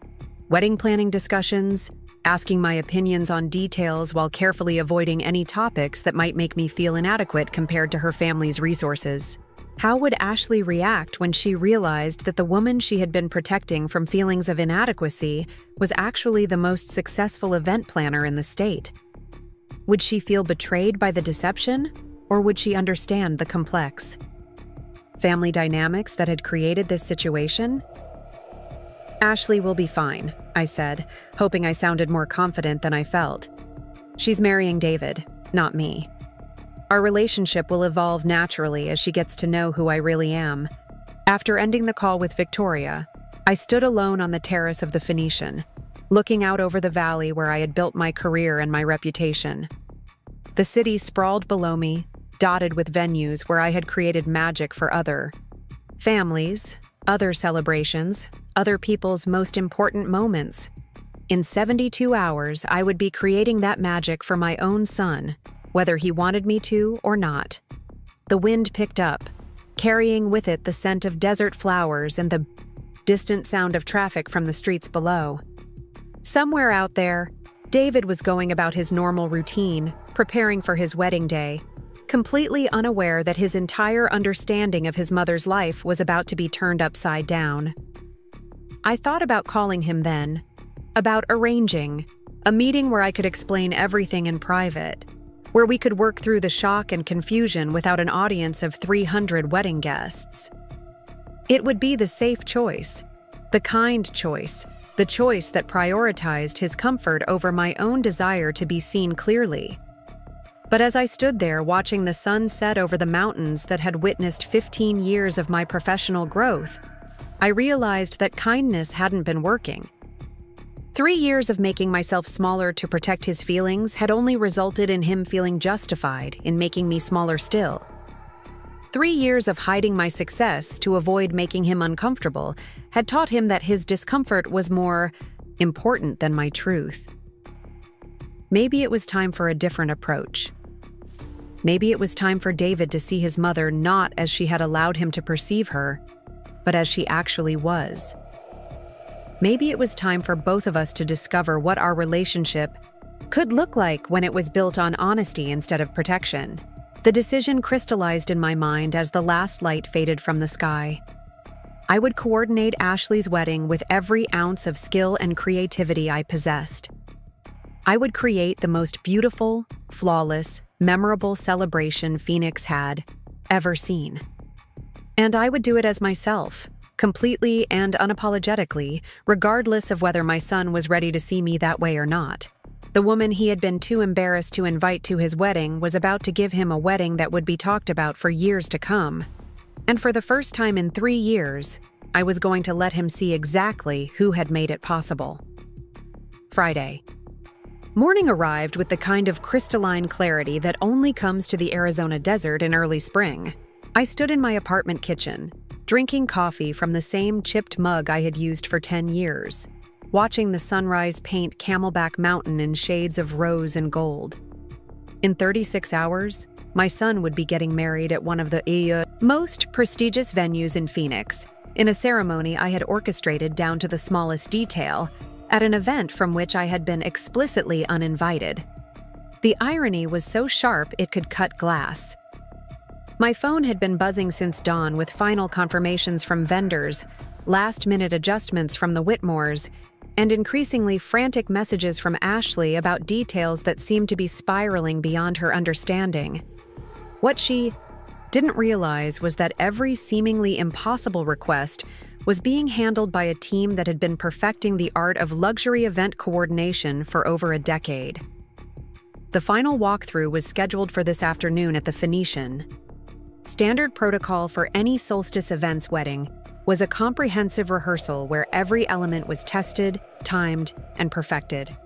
wedding planning discussions, asking my opinions on details while carefully avoiding any topics that might make me feel inadequate compared to her family's resources. How would Ashley react when she realized that the woman she had been protecting from feelings of inadequacy was actually the most successful event planner in the state? Would she feel betrayed by the deception, or would she understand the complex family dynamics that had created this situation? Ashley will be fine, I said, hoping I sounded more confident than I felt. She's marrying David, not me. Our relationship will evolve naturally as she gets to know who I really am. After ending the call with Victoria, I stood alone on the terrace of the Phoenician, looking out over the valley where I had built my career and my reputation. The city sprawled below me, dotted with venues where I had created magic for other families, other celebrations, other people's most important moments. In 72 hours, I would be creating that magic for my own son, whether he wanted me to or not. The wind picked up, carrying with it the scent of desert flowers and the distant sound of traffic from the streets below. Somewhere out there, David was going about his normal routine, preparing for his wedding day, completely unaware that his entire understanding of his mother's life was about to be turned upside down. I thought about calling him then, about arranging a meeting where I could explain everything in private, where we could work through the shock and confusion without an audience of 300 wedding guests. It would be the safe choice, the kind choice, the choice that prioritized his comfort over my own desire to be seen clearly. But as I stood there watching the sun set over the mountains that had witnessed 15 years of my professional growth, I realized that kindness hadn't been working. 3 years of making myself smaller to protect his feelings had only resulted in him feeling justified in making me smaller still. 3 years of hiding my success to avoid making him uncomfortable had taught him that his discomfort was more important than my truth. Maybe it was time for a different approach. Maybe it was time for David to see his mother not as she had allowed him to perceive her, but as she actually was. Maybe it was time for both of us to discover what our relationship could look like when it was built on honesty instead of protection. The decision crystallized in my mind as the last light faded from the sky. I would coordinate Ashley's wedding with every ounce of skill and creativity I possessed. I would create the most beautiful, flawless, memorable celebration Phoenix had ever seen. And I would do it as myself, completely and unapologetically, regardless of whether my son was ready to see me that way or not. The woman he had been too embarrassed to invite to his wedding was about to give him a wedding that would be talked about for years to come. And for the first time in 3 years, I was going to let him see exactly who had made it possible. Friday. Morning arrived with the kind of crystalline clarity that only comes to the Arizona desert in early spring. I stood in my apartment kitchen, drinking coffee from the same chipped mug I had used for 10 years, watching the sunrise paint Camelback Mountain in shades of rose and gold. In 36 hours, my son would be getting married at one of the most prestigious venues in Phoenix, in a ceremony I had orchestrated down to the smallest detail, at an event from which I had been explicitly uninvited. The irony was so sharp it could cut glass. My phone had been buzzing since dawn with final confirmations from vendors, last-minute adjustments from the Whitmores, and increasingly frantic messages from Ashley about details that seemed to be spiraling beyond her understanding. What she didn't realize was that every seemingly impossible request was being handled by a team that had been perfecting the art of luxury event coordination for over a decade. The final walkthrough was scheduled for this afternoon at the Phoenician. Standard protocol for any solstice events wedding was a comprehensive rehearsal where every element was tested, timed, and perfected.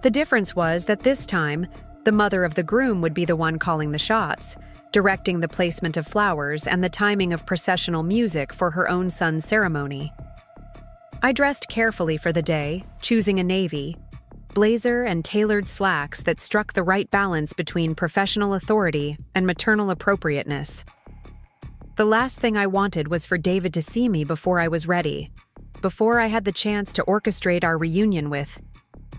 The difference was that this time, the mother of the groom would be the one calling the shots, directing the placement of flowers and the timing of processional music for her own son's ceremony. I dressed carefully for the day, choosing a navy blazer and tailored slacks that struck the right balance between professional authority and maternal appropriateness. The last thing I wanted was for David to see me before I was ready, before I had the chance to orchestrate our reunion with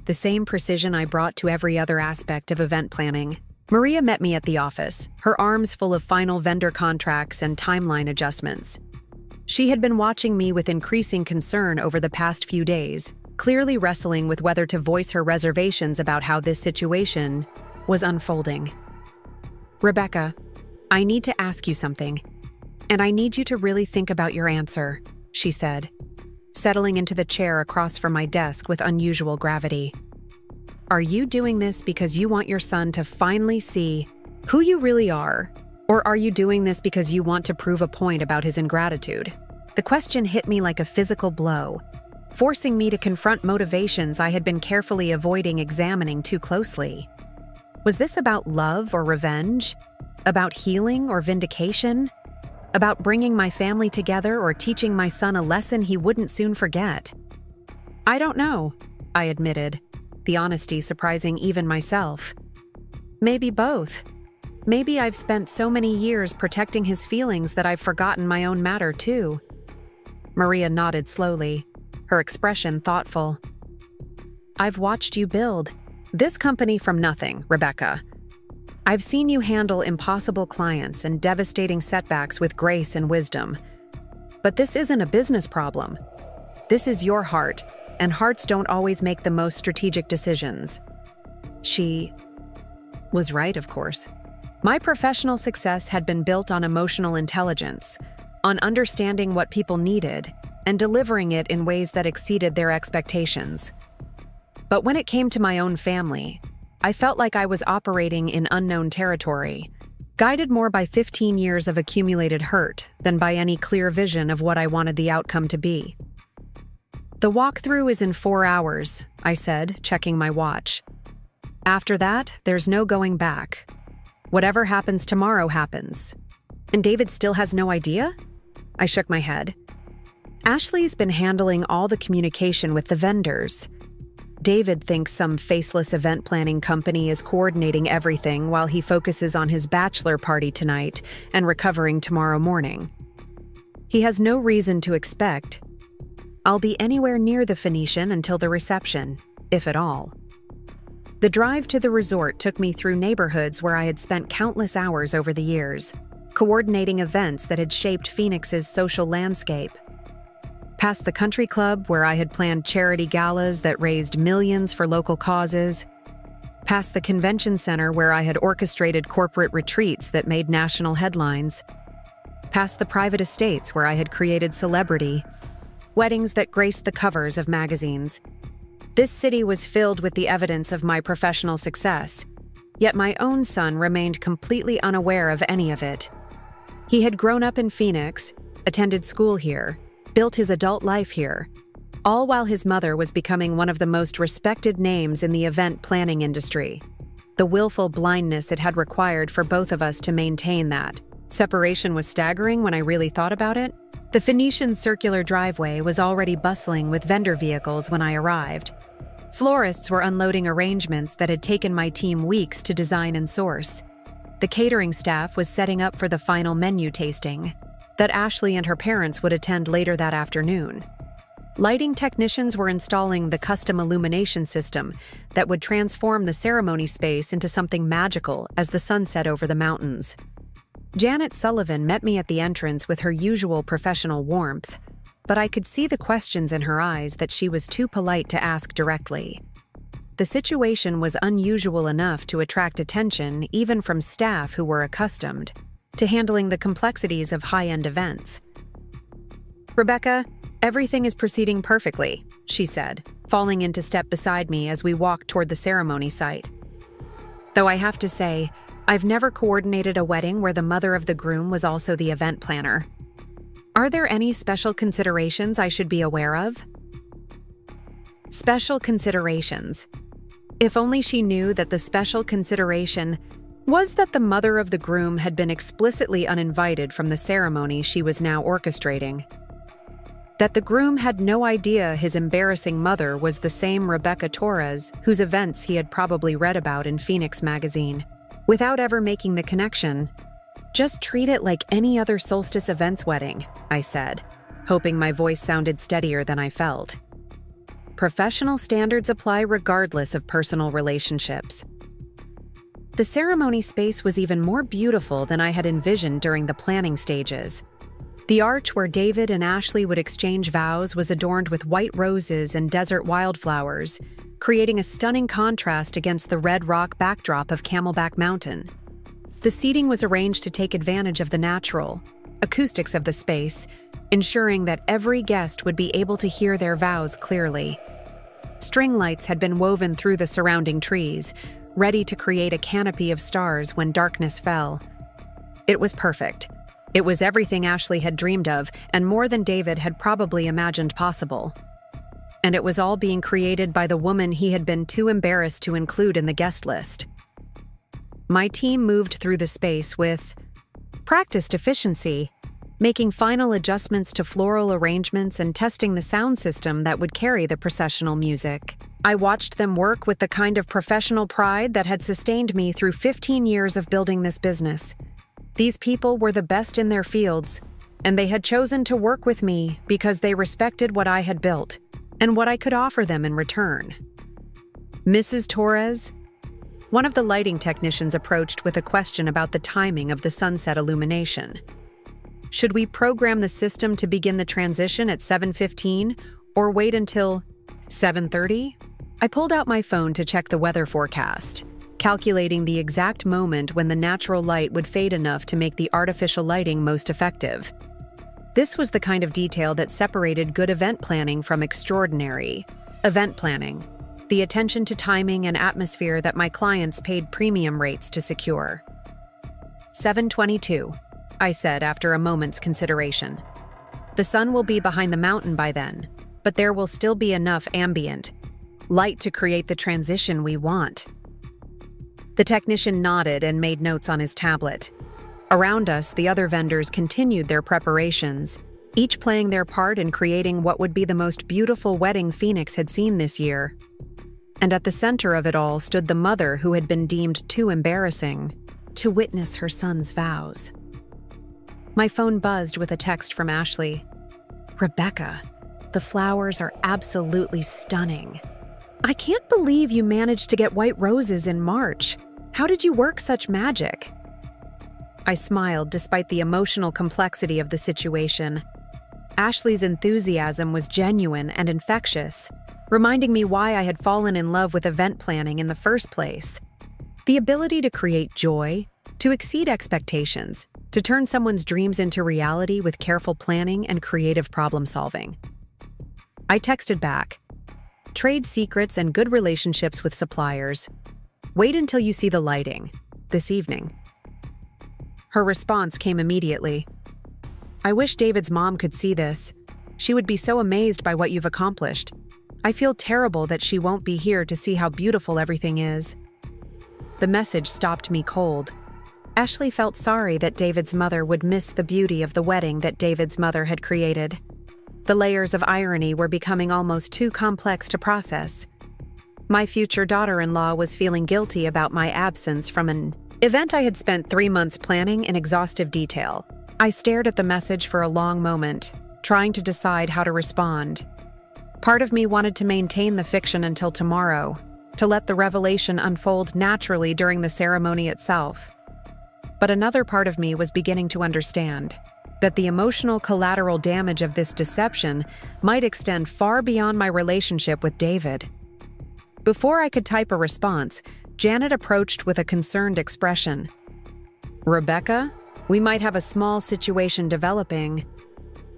the same precision I brought to every other aspect of event planning. Maria met me at the office, her arms full of final vendor contracts and timeline adjustments. She had been watching me with increasing concern over the past few days, clearly wrestling with whether to voice her reservations about how this situation was unfolding. "Rebecca, I need to ask you something, and I need you to really think about your answer," she said, settling into the chair across from my desk with unusual gravity. "Are you doing this because you want your son to finally see who you really are, or are you doing this because you want to prove a point about his ingratitude?" The question hit me like a physical blow, forcing me to confront motivations I had been carefully avoiding examining too closely. Was this about love or revenge? About healing or vindication? About bringing my family together or teaching my son a lesson he wouldn't soon forget? I don't know. I admitted, the honesty surprising even myself. Maybe both. Maybe I've spent so many years protecting his feelings that I've forgotten my own matter too. Maria nodded slowly, her expression thoughtful. I've watched you build this company from nothing, Rebecca. I've seen you handle impossible clients and devastating setbacks with grace and wisdom. But this isn't a business problem. This is your heart, and hearts don't always make the most strategic decisions. She was right, of course. My professional success had been built on emotional intelligence, on understanding what people needed, and delivering it in ways that exceeded their expectations. But when it came to my own family, I felt like I was operating in unknown territory, guided more by 15 years of accumulated hurt than by any clear vision of what I wanted the outcome to be. The walkthrough is in 4 hours, I said, checking my watch. After that, there's no going back. Whatever happens tomorrow happens. And David still has no idea? I shook my head. Ashley's been handling all the communication with the vendors. David thinks some faceless event planning company is coordinating everything while he focuses on his bachelor party tonight and recovering tomorrow morning. He has no reason to expect I'll be anywhere near the Phoenician until the reception, if at all. The drive to the resort took me through neighborhoods where I had spent countless hours over the years, coordinating events that had shaped Phoenix's social landscape. Past the country club where I had planned charity galas that raised millions for local causes. Past the convention center where I had orchestrated corporate retreats that made national headlines. Past the private estates where I had created celebrity, weddings that graced the covers of magazines. This city was filled with the evidence of my professional success, yet my own son remained completely unaware of any of it. He had grown up in Phoenix, attended school here, built his adult life here, all while his mother was becoming one of the most respected names in the event planning industry. The willful blindness it had required for both of us to maintain that separation was staggering when I really thought about it. The Phoenician's circular driveway was already bustling with vendor vehicles when I arrived. Florists were unloading arrangements that had taken my team weeks to design and source. The catering staff was setting up for the final menu tasting that Ashley and her parents would attend later that afternoon. Lighting technicians were installing the custom illumination system that would transform the ceremony space into something magical as the sun set over the mountains. Janet Sullivan met me at the entrance with her usual professional warmth, but I could see the questions in her eyes that she was too polite to ask directly. The situation was unusual enough to attract attention even from staff who were accustomed to handling the complexities of high-end events. Rebecca, everything is proceeding perfectly, she said, falling into step beside me as we walked toward the ceremony site. Though I have to say, I've never coordinated a wedding where the mother of the groom was also the event planner. Are there any special considerations I should be aware of? Special considerations. If only she knew that the special consideration was that the mother of the groom had been explicitly uninvited from the ceremony she was now orchestrating. That the groom had no idea his embarrassing mother was the same Rebecca Torres whose events he had probably read about in Phoenix magazine. Without ever making the connection, just treat it like any other solstice events wedding, I said, hoping my voice sounded steadier than I felt. Professional standards apply regardless of personal relationships. The ceremony space was even more beautiful than I had envisioned during the planning stages. The arch where David and Ashley would exchange vows was adorned with white roses and desert wildflowers, creating a stunning contrast against the red rock backdrop of Camelback Mountain. The seating was arranged to take advantage of the natural acoustics of the space, ensuring that every guest would be able to hear their vows clearly. String lights had been woven through the surrounding trees, ready to create a canopy of stars when darkness fell. It was perfect. It was everything Ashley had dreamed of, and more than David had probably imagined possible. And it was all being created by the woman he had been too embarrassed to include in the guest list. My team moved through the space with practiced efficiency, making final adjustments to floral arrangements and testing the sound system that would carry the processional music. I watched them work with the kind of professional pride that had sustained me through 15 years of building this business. These people were the best in their fields, and they had chosen to work with me because they respected what I had built and what I could offer them in return. Mrs. Torres? One of the lighting technicians approached with a question about the timing of the sunset illumination. Should we program the system to begin the transition at 7:15 or wait until 7:30? I pulled out my phone to check the weather forecast, calculating the exact moment when the natural light would fade enough to make the artificial lighting most effective. This was the kind of detail that separated good event planning from extraordinary event planning, the attention to timing and atmosphere that my clients paid premium rates to secure. 7:22, I said after a moment's consideration. The sun will be behind the mountain by then, but there will still be enough ambient light to create the transition we want. The technician nodded and made notes on his tablet. Around us, the other vendors continued their preparations, each playing their part in creating what would be the most beautiful wedding Phoenix had seen this year. And at the center of it all stood the mother who had been deemed too embarrassing to witness her son's vows. My phone buzzed with a text from Ashley. "Rebecca, the flowers are absolutely stunning. I can't believe you managed to get white roses in March. How did you work such magic?" I smiled despite the emotional complexity of the situation. Ashley's enthusiasm was genuine and infectious, reminding me why I had fallen in love with event planning in the first place. The ability to create joy, to exceed expectations, to turn someone's dreams into reality with careful planning and creative problem solving. I texted back, "Trade secrets and good relationships with suppliers. Wait until you see the lighting, this evening." Her response came immediately. "I wish David's mom could see this. She would be so amazed by what you've accomplished. I feel terrible that she won't be here to see how beautiful everything is." The message stopped me cold. Ashley felt sorry that David's mother would miss the beauty of the wedding that David's mother had created. The layers of irony were becoming almost too complex to process. My future daughter-in-law was feeling guilty about my absence from an event I had spent 3 months planning in exhaustive detail. I stared at the message for a long moment, trying to decide how to respond. Part of me wanted to maintain the fiction until tomorrow, to let the revelation unfold naturally during the ceremony itself. But another part of me was beginning to understand that the emotional collateral damage of this deception might extend far beyond my relationship with David. Before I could type a response, Janet approached with a concerned expression. "Rebecca, we might have a small situation developing.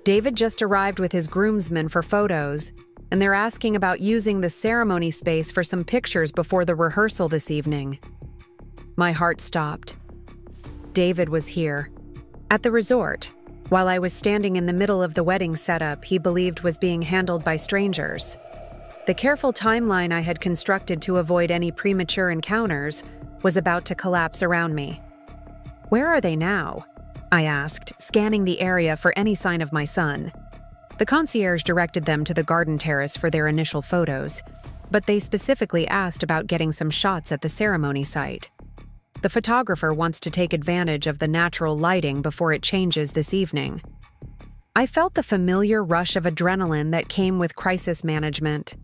David just arrived with his groomsmen for photos, and they're asking about using the ceremony space for some pictures before the rehearsal this evening." My heart stopped. David was here, at the resort, while I was standing in the middle of the wedding setup he believed was being handled by strangers. The careful timeline I had constructed to avoid any premature encounters was about to collapse around me. "Where are they now?" I asked, scanning the area for any sign of my son. The concierge directed them to the garden terrace for their initial photos, but they specifically asked about getting some shots at the ceremony site. The photographer wants to take advantage of the natural lighting before it changes this evening. I felt the familiar rush of adrenaline that came with crisis management,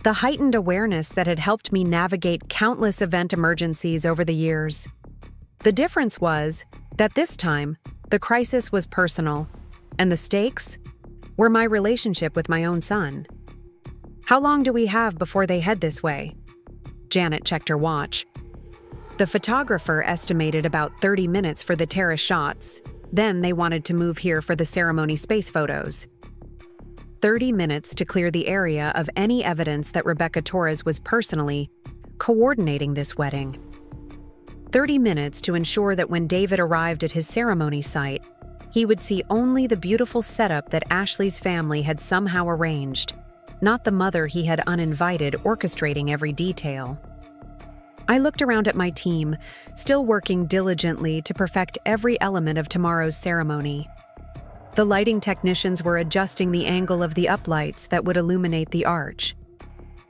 the heightened awareness that had helped me navigate countless event emergencies over the years. The difference was that this time, the crisis was personal, and the stakes were my relationship with my own son. "How long do we have before they head this way?" Janet checked her watch. The photographer estimated about 30 minutes for the terrace shots. Then they wanted to move here for the ceremony space photos. 30 minutes to clear the area of any evidence that Rebecca Torres was personally coordinating this wedding. 30 minutes to ensure that when David arrived at his ceremony site, he would see only the beautiful setup that Ashley's family had somehow arranged, not the mother he had uninvited orchestrating every detail. I looked around at my team, still working diligently to perfect every element of tomorrow's ceremony. The lighting technicians were adjusting the angle of the uplights that would illuminate the arch.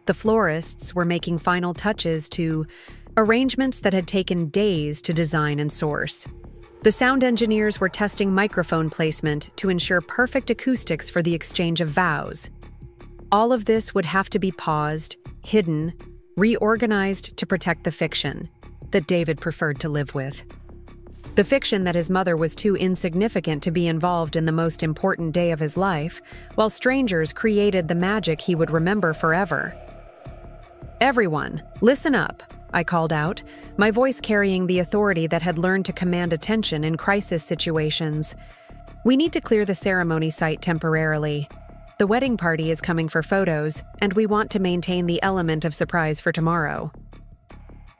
The florists were making final touches to arrangements that had taken days to design and source. The sound engineers were testing microphone placement to ensure perfect acoustics for the exchange of vows. All of this would have to be paused, hidden, reorganized to protect the fiction that David preferred to live with. The fiction that his mother was too insignificant to be involved in the most important day of his life, while strangers created the magic he would remember forever. "Everyone, listen up," I called out, my voice carrying the authority that had learned to command attention in crisis situations. "We need to clear the ceremony site temporarily. The wedding party is coming for photos, and we want to maintain the element of surprise for tomorrow."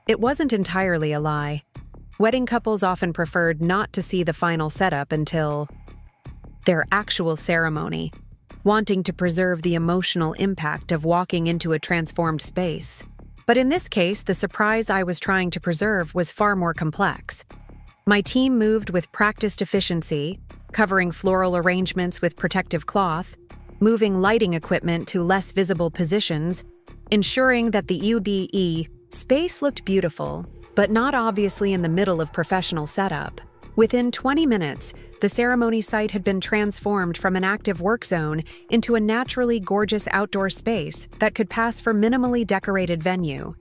It wasn't entirely a lie. Wedding couples often preferred not to see the final setup until their actual ceremony, wanting to preserve the emotional impact of walking into a transformed space. But in this case, the surprise I was trying to preserve was far more complex. My team moved with practiced efficiency, covering floral arrangements with protective cloth, moving lighting equipment to less visible positions, ensuring that the UDE space looked beautiful, but not obviously in the middle of professional setup. Within 20 minutes, the ceremony site had been transformed from an active work zone into a naturally gorgeous outdoor space that could pass for minimally decorated venue.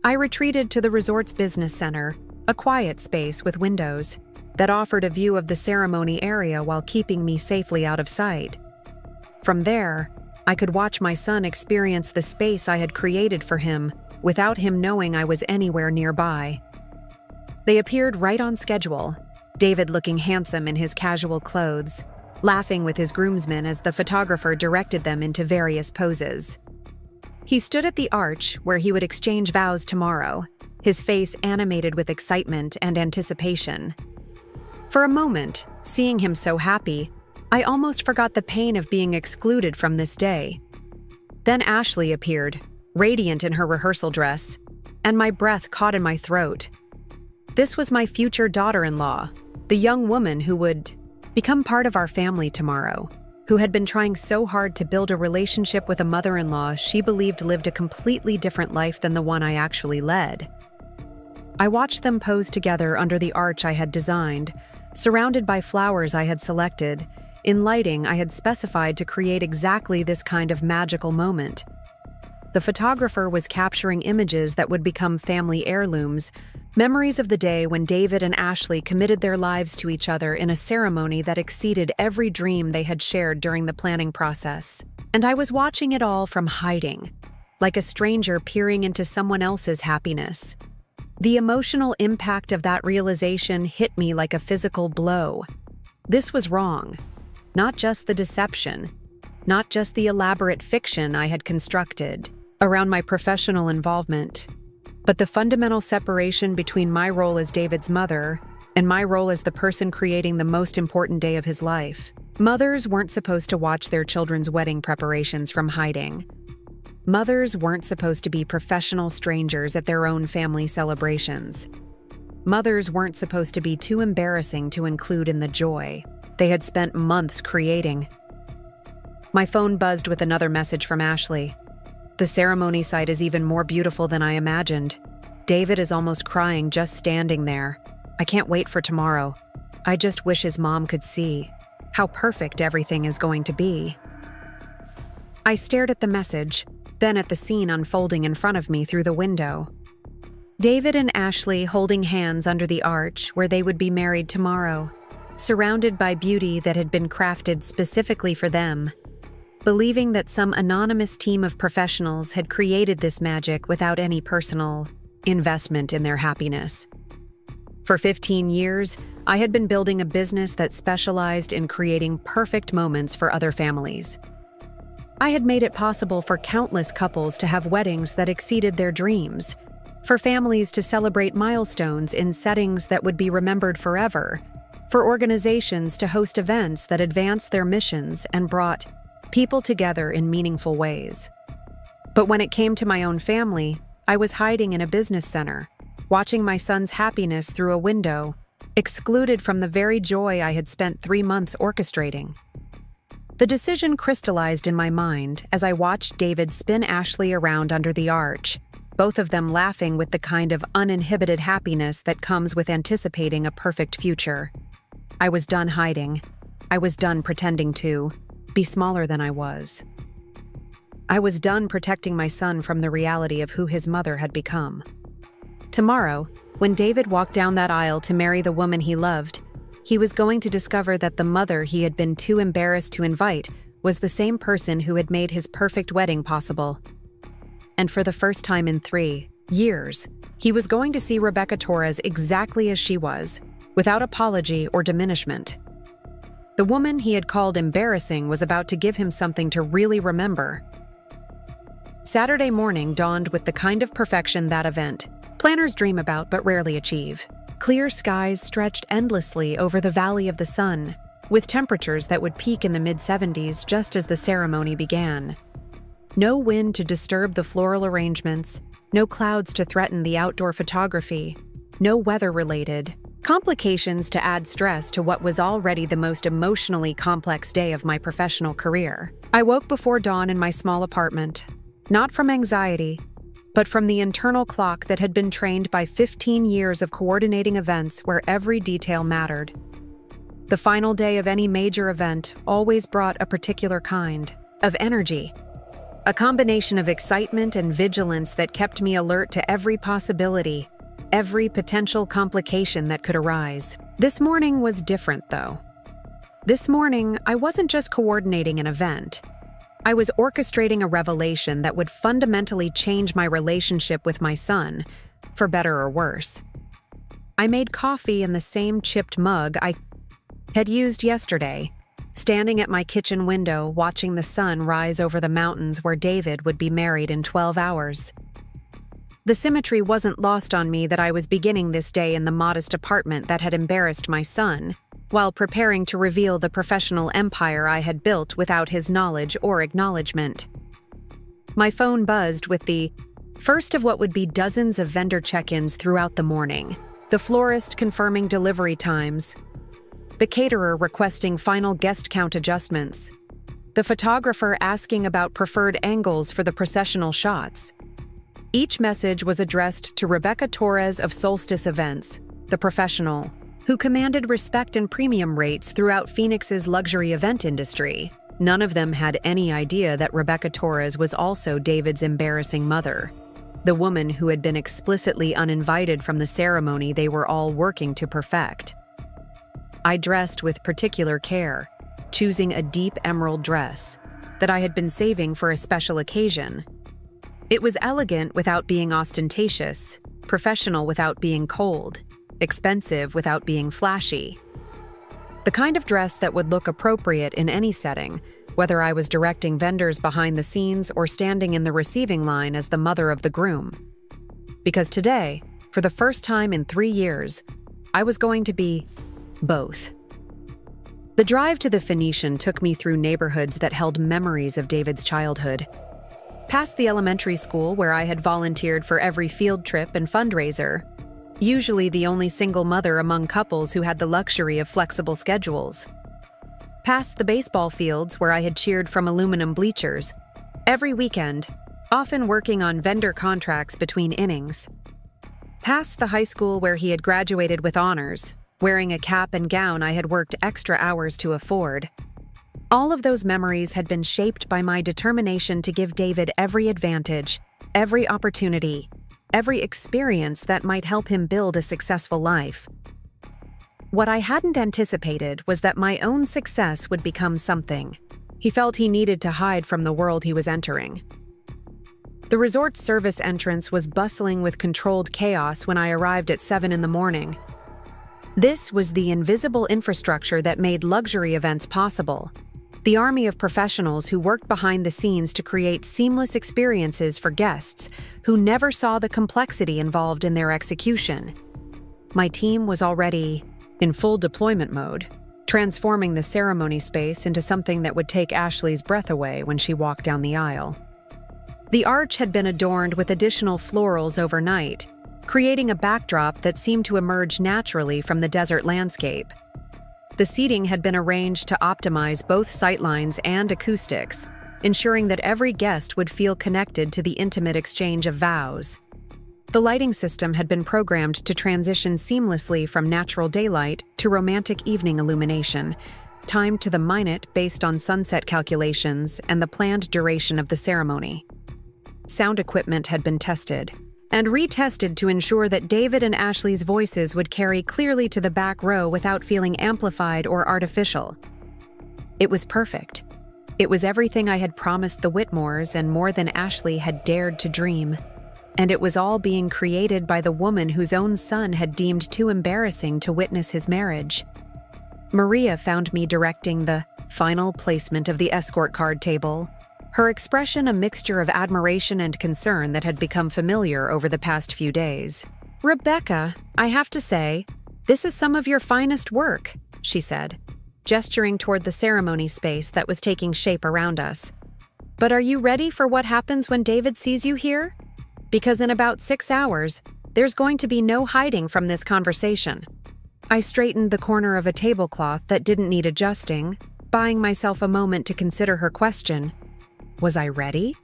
I retreated to the resort's business center, a quiet space with windows that offered a view of the ceremony area while keeping me safely out of sight. From there, I could watch my son experience the space I had created for him without him knowing I was anywhere nearby. They appeared right on schedule, David looking handsome in his casual clothes, laughing with his groomsmen as the photographer directed them into various poses. He stood at the arch where he would exchange vows tomorrow, his face animated with excitement and anticipation. For a moment, seeing him so happy, I almost forgot the pain of being excluded from this day. Then Ashley appeared, radiant in her rehearsal dress, and my breath caught in my throat. This was my future daughter-in-law, the young woman who would become part of our family tomorrow, who had been trying so hard to build a relationship with a mother-in-law she believed lived a completely different life than the one I actually led. I watched them pose together under the arch I had designed, surrounded by flowers I had selected, in lighting I had specified to create exactly this kind of magical moment. The photographer was capturing images that would become family heirlooms, memories of the day when David and Ashley committed their lives to each other in a ceremony that exceeded every dream they had shared during the planning process. And I was watching it all from hiding, like a stranger peering into someone else's happiness. The emotional impact of that realization hit me like a physical blow. This was wrong. Not just the deception, not just the elaborate fiction I had constructed around my professional involvement, but the fundamental separation between my role as David's mother and my role as the person creating the most important day of his life. Mothers weren't supposed to watch their children's wedding preparations from hiding. Mothers weren't supposed to be professional strangers at their own family celebrations. Mothers weren't supposed to be too embarrassing to include in the joy they had spent months creating. My phone buzzed with another message from Ashley. "The ceremony site is even more beautiful than I imagined. David is almost crying just standing there. I can't wait for tomorrow. I just wish his mom could see how perfect everything is going to be." I stared at the message, then at the scene unfolding in front of me through the window. David and Ashley holding hands under the arch where they would be married tomorrow, surrounded by beauty that had been crafted specifically for them, believing that some anonymous team of professionals had created this magic without any personal investment in their happiness. For 15 years, I had been building a business that specialized in creating perfect moments for other families. I had made it possible for countless couples to have weddings that exceeded their dreams, for families to celebrate milestones in settings that would be remembered forever, for organizations to host events that advanced their missions and brought people together in meaningful ways. But when it came to my own family, I was hiding in a business center, watching my son's happiness through a window, excluded from the very joy I had spent 3 months orchestrating. The decision crystallized in my mind as I watched David spin Ashley around under the arch, both of them laughing with the kind of uninhibited happiness that comes with anticipating a perfect future. I was done hiding. I was done pretending to be smaller than I was. I was done protecting my son from the reality of who his mother had become. Tomorrow, when David walked down that aisle to marry the woman he loved, he was going to discover that the mother he had been too embarrassed to invite was the same person who had made his perfect wedding possible. And for the first time in 3 years, he was going to see Rebecca Torres exactly as she was, without apology or diminishment. The woman he had called embarrassing was about to give him something to really remember. Saturday morning dawned with the kind of perfection that event planners dream about but rarely achieve. Clear skies stretched endlessly over the Valley of the Sun, with temperatures that would peak in the mid-70s just as the ceremony began. No wind to disturb the floral arrangements, no clouds to threaten the outdoor photography, no weather-related complications to add stress to what was already the most emotionally complex day of my professional career. I woke before dawn in my small apartment, not from anxiety, but from the internal clock that had been trained by 15 years of coordinating events where every detail mattered. The final day of any major event always brought a particular kind of energy, a combination of excitement and vigilance that kept me alert to every possibility, every potential complication that could arise. This morning was different, though. This morning, I wasn't just coordinating an event. I was orchestrating a revelation that would fundamentally change my relationship with my son, for better or worse. I made coffee in the same chipped mug I had used yesterday, standing at my kitchen window watching the sun rise over the mountains where David would be married in 12 hours. The symmetry wasn't lost on me that I was beginning this day in the modest apartment that had embarrassed my son, while preparing to reveal the professional empire I had built without his knowledge or acknowledgement. My phone buzzed with the first of what would be dozens of vendor check-ins throughout the morning, the florist confirming delivery times, the caterer requesting final guest count adjustments, the photographer asking about preferred angles for the processional shots. Each message was addressed to Rebecca Torres of Solstice Events, the professional, who commanded respect and premium rates throughout Phoenix's luxury event industry. None of them had any idea that Rebecca Torres was also David's embarrassing mother, the woman who had been explicitly uninvited from the ceremony they were all working to perfect. I dressed with particular care, choosing a deep emerald dress that I had been saving for a special occasion. It was elegant without being ostentatious, professional without being cold, expensive without being flashy. The kind of dress that would look appropriate in any setting, whether I was directing vendors behind the scenes or standing in the receiving line as the mother of the groom. Because today, for the first time in 3 years, I was going to be both. The drive to the Phoenician took me through neighborhoods that held memories of David's childhood. Past the elementary school where I had volunteered for every field trip and fundraiser, usually the only single mother among couples who had the luxury of flexible schedules. Past the baseball fields where I had cheered from aluminum bleachers, every weekend, often working on vendor contracts between innings. Past the high school where he had graduated with honors, wearing a cap and gown I had worked extra hours to afford. All of those memories had been shaped by my determination to give David every advantage, every opportunity, every experience that might help him build a successful life. What I hadn't anticipated was that my own success would become something he felt he needed to hide from the world he was entering. The resort's service entrance was bustling with controlled chaos when I arrived at 7 in the morning. This was the invisible infrastructure that made luxury events possible. The army of professionals who worked behind the scenes to create seamless experiences for guests who never saw the complexity involved in their execution. My team was already in full deployment mode, transforming the ceremony space into something that would take Ashley's breath away when she walked down the aisle. The arch had been adorned with additional florals overnight, creating a backdrop that seemed to emerge naturally from the desert landscape. The seating had been arranged to optimize both sightlines and acoustics, ensuring that every guest would feel connected to the intimate exchange of vows. The lighting system had been programmed to transition seamlessly from natural daylight to romantic evening illumination, timed to the minute based on sunset calculations and the planned duration of the ceremony. Sound equipment had been tested and retested to ensure that David and Ashley's voices would carry clearly to the back row without feeling amplified or artificial. It was perfect. It was everything I had promised the Whitmores and more than Ashley had dared to dream. And it was all being created by the woman whose own son had deemed too embarrassing to witness his marriage. Maria found me directing the final placement of the escort card table, her expression a mixture of admiration and concern that had become familiar over the past few days. "Rebecca, I have to say, this is some of your finest work," she said, gesturing toward the ceremony space that was taking shape around us. "But are you ready for what happens when David sees you here? Because in about 6 hours, there's going to be no hiding from this conversation." I straightened the corner of a tablecloth that didn't need adjusting, buying myself a moment to consider her question. Was I ready?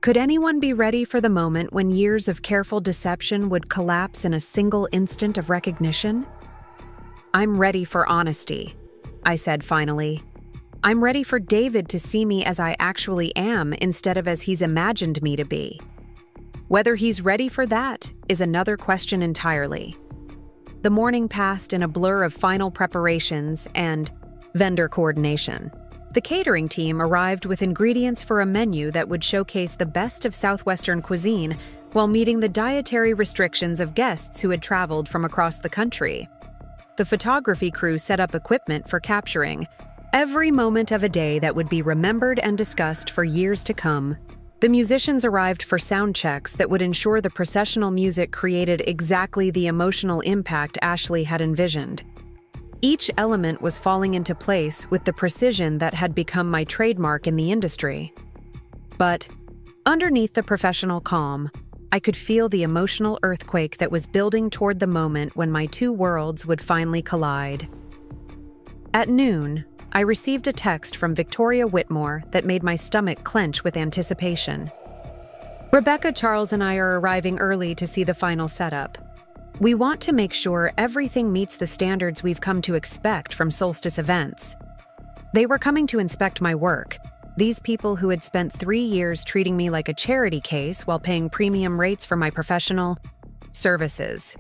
Could anyone be ready for the moment when years of careful deception would collapse in a single instant of recognition? "I'm ready for honesty," I said finally. "I'm ready for David to see me as I actually am instead of as he's imagined me to be. Whether he's ready for that is another question entirely." The morning passed in a blur of final preparations and vendor coordination. The catering team arrived with ingredients for a menu that would showcase the best of Southwestern cuisine while meeting the dietary restrictions of guests who had traveled from across the country. The photography crew set up equipment for capturing every moment of a day that would be remembered and discussed for years to come. The musicians arrived for sound checks that would ensure the processional music created exactly the emotional impact Ashley had envisioned. Each element was falling into place with the precision that had become my trademark in the industry. But underneath the professional calm, I could feel the emotional earthquake that was building toward the moment when my two worlds would finally collide. At noon, I received a text from Victoria Whitmore that made my stomach clench with anticipation. "Rebecca, Charles, and I are arriving early to see the final setup. We want to make sure everything meets the standards we've come to expect from Solstice events." They were coming to inspect my work, these people who had spent 3 years treating me like a charity case while paying premium rates for my professional services.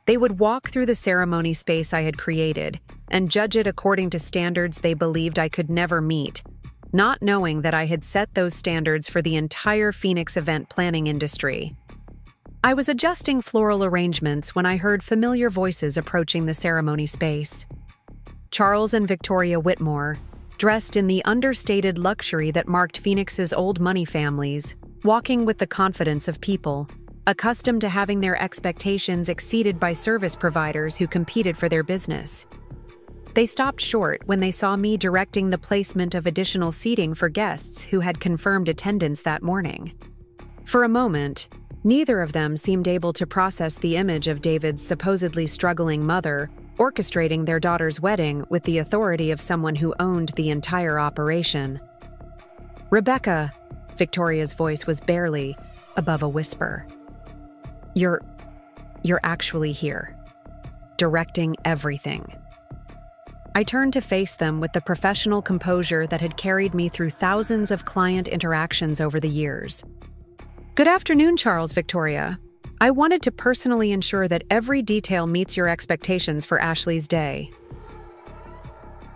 They would walk through the ceremony space I had created and judge it according to standards they believed I could never meet, not knowing that I had set those standards for the entire Phoenix event planning industry. I was adjusting floral arrangements when I heard familiar voices approaching the ceremony space. Charles and Victoria Whitmore, dressed in the understated luxury that marked Phoenix's old money families, walking with the confidence of people, accustomed to having their expectations exceeded by service providers who competed for their business. They stopped short when they saw me directing the placement of additional seating for guests who had confirmed attendance that morning. For a moment, neither of them seemed able to process the image of David's supposedly struggling mother orchestrating their daughter's wedding with the authority of someone who owned the entire operation. "Rebecca," Victoria's voice was barely above a whisper. You're actually here, directing everything." I turned to face them with the professional composure that had carried me through thousands of client interactions over the years. "Good afternoon, Charles, Victoria. I wanted to personally ensure that every detail meets your expectations for Ashley's day."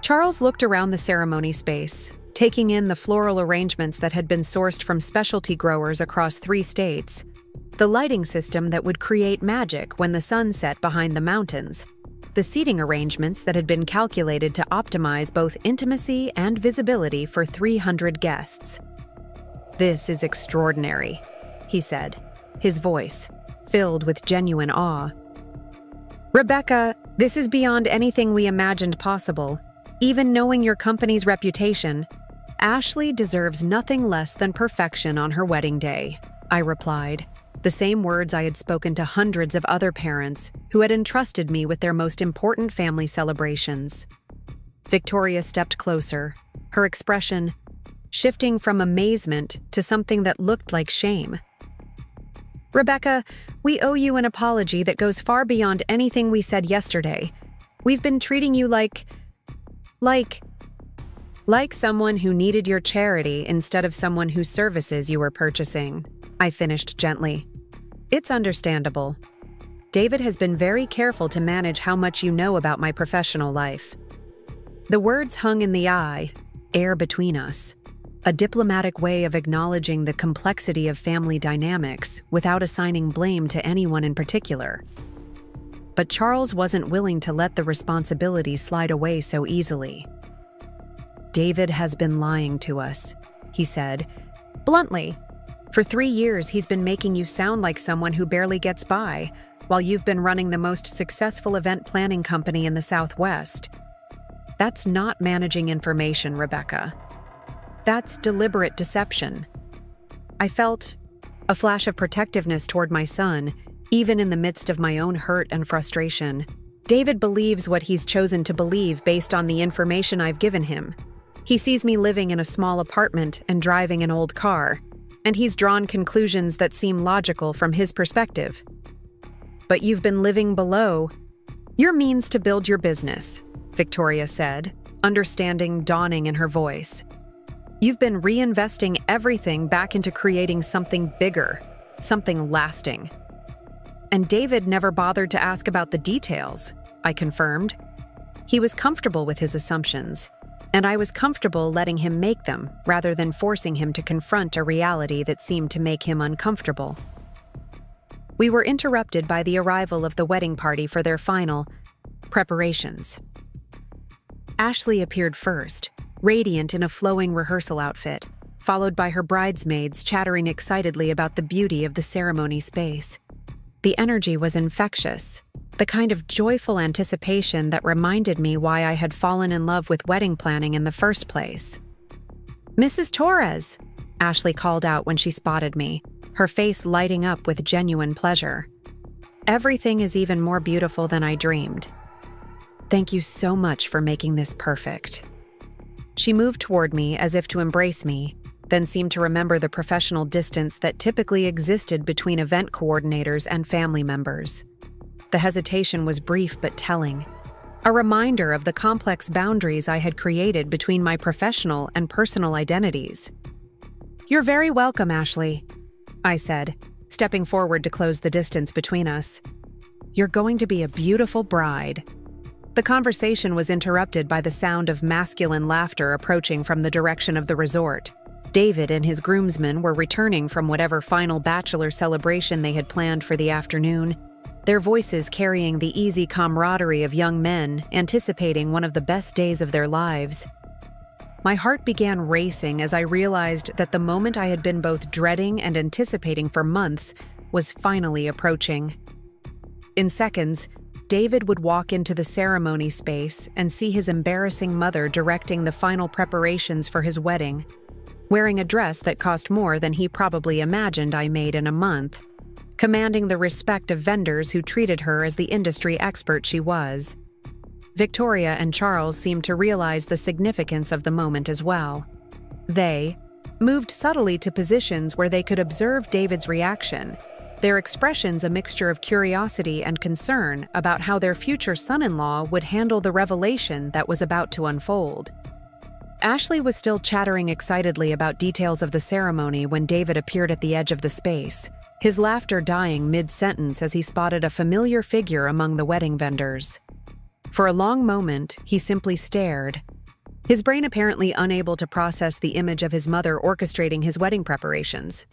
Charles looked around the ceremony space, taking in the floral arrangements that had been sourced from specialty growers across 3 states, the lighting system that would create magic when the sun set behind the mountains, the seating arrangements that had been calculated to optimize both intimacy and visibility for 300 guests. "This is extraordinary," he said, his voice filled with genuine awe. "Rebecca, this is beyond anything we imagined possible. Even knowing your company's reputation, Ashley deserves nothing less than perfection on her wedding day," I replied. the same words I had spoken to hundreds of other parents who had entrusted me with their most important family celebrations. Victoria stepped closer, her expression shifting from amazement to something that looked like shame. "Rebecca, we owe you an apology that goes far beyond anything we said yesterday. We've been treating you like someone who needed your charity instead of someone whose services you were purchasing," I finished gently. "It's understandable. David has been very careful to manage how much you know about my professional life." The words hung in the air between us, a diplomatic way of acknowledging the complexity of family dynamics without assigning blame to anyone in particular. But Charles wasn't willing to let the responsibility slide away so easily. "David has been lying to us," he said, bluntly. "For 3 years, he's been making you sound like someone who barely gets by, while you've been running the most successful event planning company in the Southwest. That's not managing information, Rebecca. That's deliberate deception." I felt a flash of protectiveness toward my son, even in the midst of my own hurt and frustration. David believes what he's chosen to believe based on the information I've given him. He sees me living in a small apartment and driving an old car, and he's drawn conclusions that seem logical from his perspective. "But you've been living below your means to build your business," Victoria said, understanding dawning in her voice. "You've been reinvesting everything back into creating something bigger, something lasting." "And David never bothered to ask about the details," I confirmed. He was comfortable with his assumptions, and I was comfortable letting him make them rather than forcing him to confront a reality that seemed to make him uncomfortable. We were interrupted by the arrival of the wedding party for their final preparations. Ashley appeared first, radiant in a flowing rehearsal outfit, followed by her bridesmaids chattering excitedly about the beauty of the ceremony space. The energy was infectious, the kind of joyful anticipation that reminded me why I had fallen in love with wedding planning in the first place. "Mrs. Torres," Ashley called out when she spotted me, her face lighting up with genuine pleasure. "Everything is even more beautiful than I dreamed. Thank you so much for making this perfect." She moved toward me as if to embrace me, then seemed to remember the professional distance that typically existed between event coordinators and family members. The hesitation was brief but telling, a reminder of the complex boundaries I had created between my professional and personal identities. "You're very welcome, Ashley," I said, stepping forward to close the distance between us. "You're going to be a beautiful bride." The conversation was interrupted by the sound of masculine laughter approaching from the direction of the resort. David and his groomsmen were returning from whatever final bachelor celebration they had planned for the afternoon, their voices carrying the easy camaraderie of young men anticipating one of the best days of their lives. My heart began racing as I realized that the moment I had been both dreading and anticipating for months was finally approaching. In seconds, David would walk into the ceremony space and see his embarrassing mother directing the final preparations for his wedding, wearing a dress that cost more than he probably imagined I made in a month, commanding the respect of vendors who treated her as the industry expert she was. Victoria and Charles seemed to realize the significance of the moment as well. They moved subtly to positions where they could observe David's reaction, their expressions a mixture of curiosity and concern about how their future son-in-law would handle the revelation that was about to unfold. Ashley was still chattering excitedly about details of the ceremony when David appeared at the edge of the space, his laughter dying mid-sentence as he spotted a familiar figure among the wedding vendors. For a long moment, he simply stared, his brain apparently unable to process the image of his mother orchestrating his wedding preparations.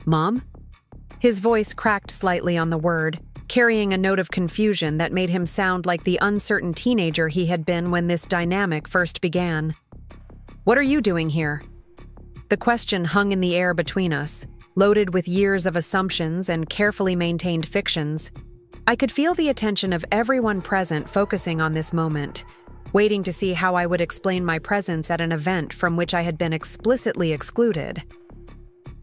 "Mom?" His voice cracked slightly on the word, carrying a note of confusion that made him sound like the uncertain teenager he had been when this dynamic first began. "What are you doing here?" The question hung in the air between us, loaded with years of assumptions and carefully maintained fictions. I could feel the attention of everyone present focusing on this moment, waiting to see how I would explain my presence at an event from which I had been explicitly excluded.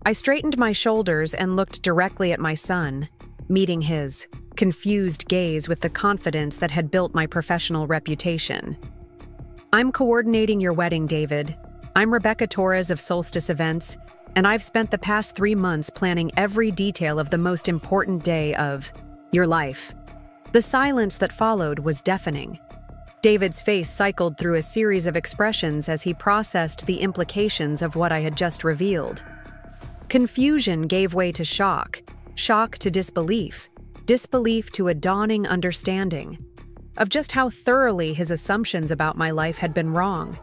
I straightened my shoulders and looked directly at my son, meeting his confused gaze with the confidence that had built my professional reputation. "I'm coordinating your wedding, David. I'm Rebecca Torres of Solstice Events, and I've spent the past 3 months planning every detail of the most important day of your life." The silence that followed was deafening. David's face cycled through a series of expressions as he processed the implications of what I had just revealed. Confusion gave way to shock, shock to disbelief, disbelief to a dawning understanding of just how thoroughly his assumptions about my life had been wrong.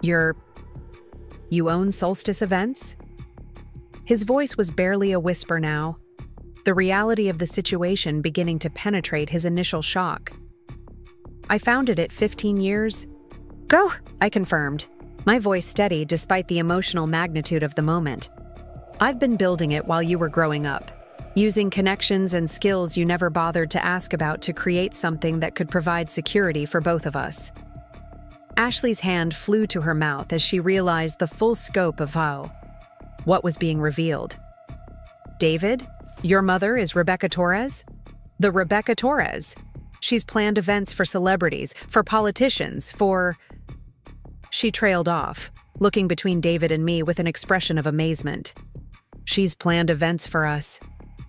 You own Solstice Events?" His voice was barely a whisper now, the reality of the situation beginning to penetrate his initial shock. "I founded it 15 years ago," I confirmed, my voice steady despite the emotional magnitude of the moment. "I've been building it while you were growing up, using connections and skills you never bothered to ask about to create something that could provide security for both of us." Ashley's hand flew to her mouth as she realized the full scope of what was being revealed. "David, your mother is Rebecca Torres?" "The Rebecca Torres. She's planned events for celebrities, for politicians, for—" She trailed off, looking between David and me with an expression of amazement. "She's planned events for us,"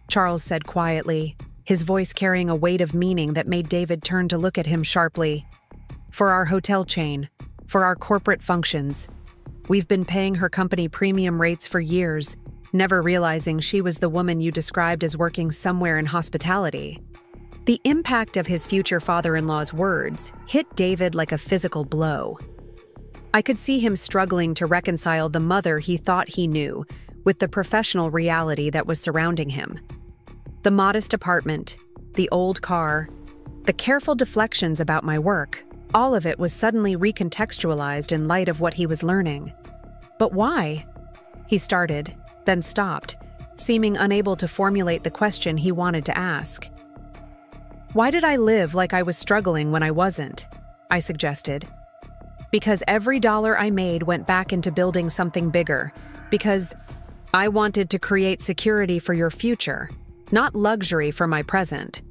Charles said quietly, his voice carrying a weight of meaning that made David turn to look at him sharply. "For our hotel chain, for our corporate functions. We've been paying her company premium rates for years, never realizing she was the woman you described as working somewhere in hospitality." The impact of his future father-in-law's words hit David like a physical blow. I could see him struggling to reconcile the mother he thought he knew with the professional reality that was surrounding him. The modest apartment, the old car, the careful deflections about my work, all of it was suddenly recontextualized in light of what he was learning. "But why?" he started, then stopped, seeming unable to formulate the question he wanted to ask. "Why did I live like I was struggling when I wasn't?" I suggested. "Because every dollar I made went back into building something bigger. Because I wanted to create security for your future, not luxury for my present.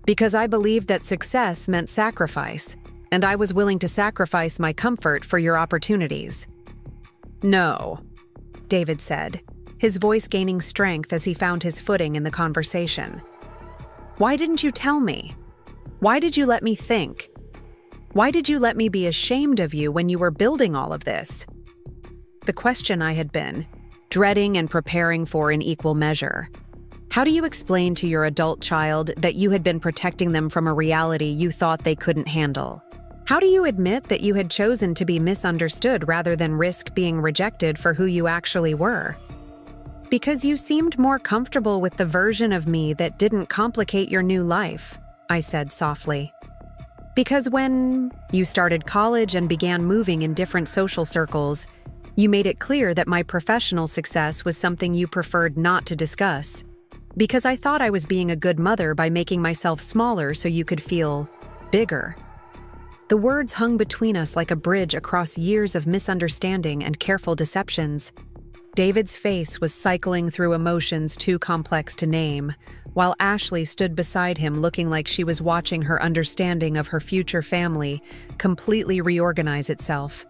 Because I believed that success meant sacrifice, and I was willing to sacrifice my comfort for your opportunities." "No," David said, his voice gaining strength as he found his footing in the conversation. "Why didn't you tell me? Why did you let me think? Why did you let me be ashamed of you when you were building all of this?" The question I had been dreading and preparing for in equal measure. How do you explain to your adult child that you had been protecting them from a reality you thought they couldn't handle? How do you admit that you had chosen to be misunderstood rather than risk being rejected for who you actually were? "Because you seemed more comfortable with the version of me that didn't complicate your new life," I said softly. "Because when you started college and began moving in different social circles, you made it clear that my professional success was something you preferred not to discuss. Because I thought I was being a good mother by making myself smaller so you could feel bigger." The words hung between us like a bridge across years of misunderstanding and careful deceptions. David's face was cycling through emotions too complex to name, while Ashley stood beside him looking like she was watching her understanding of her future family completely reorganize itself.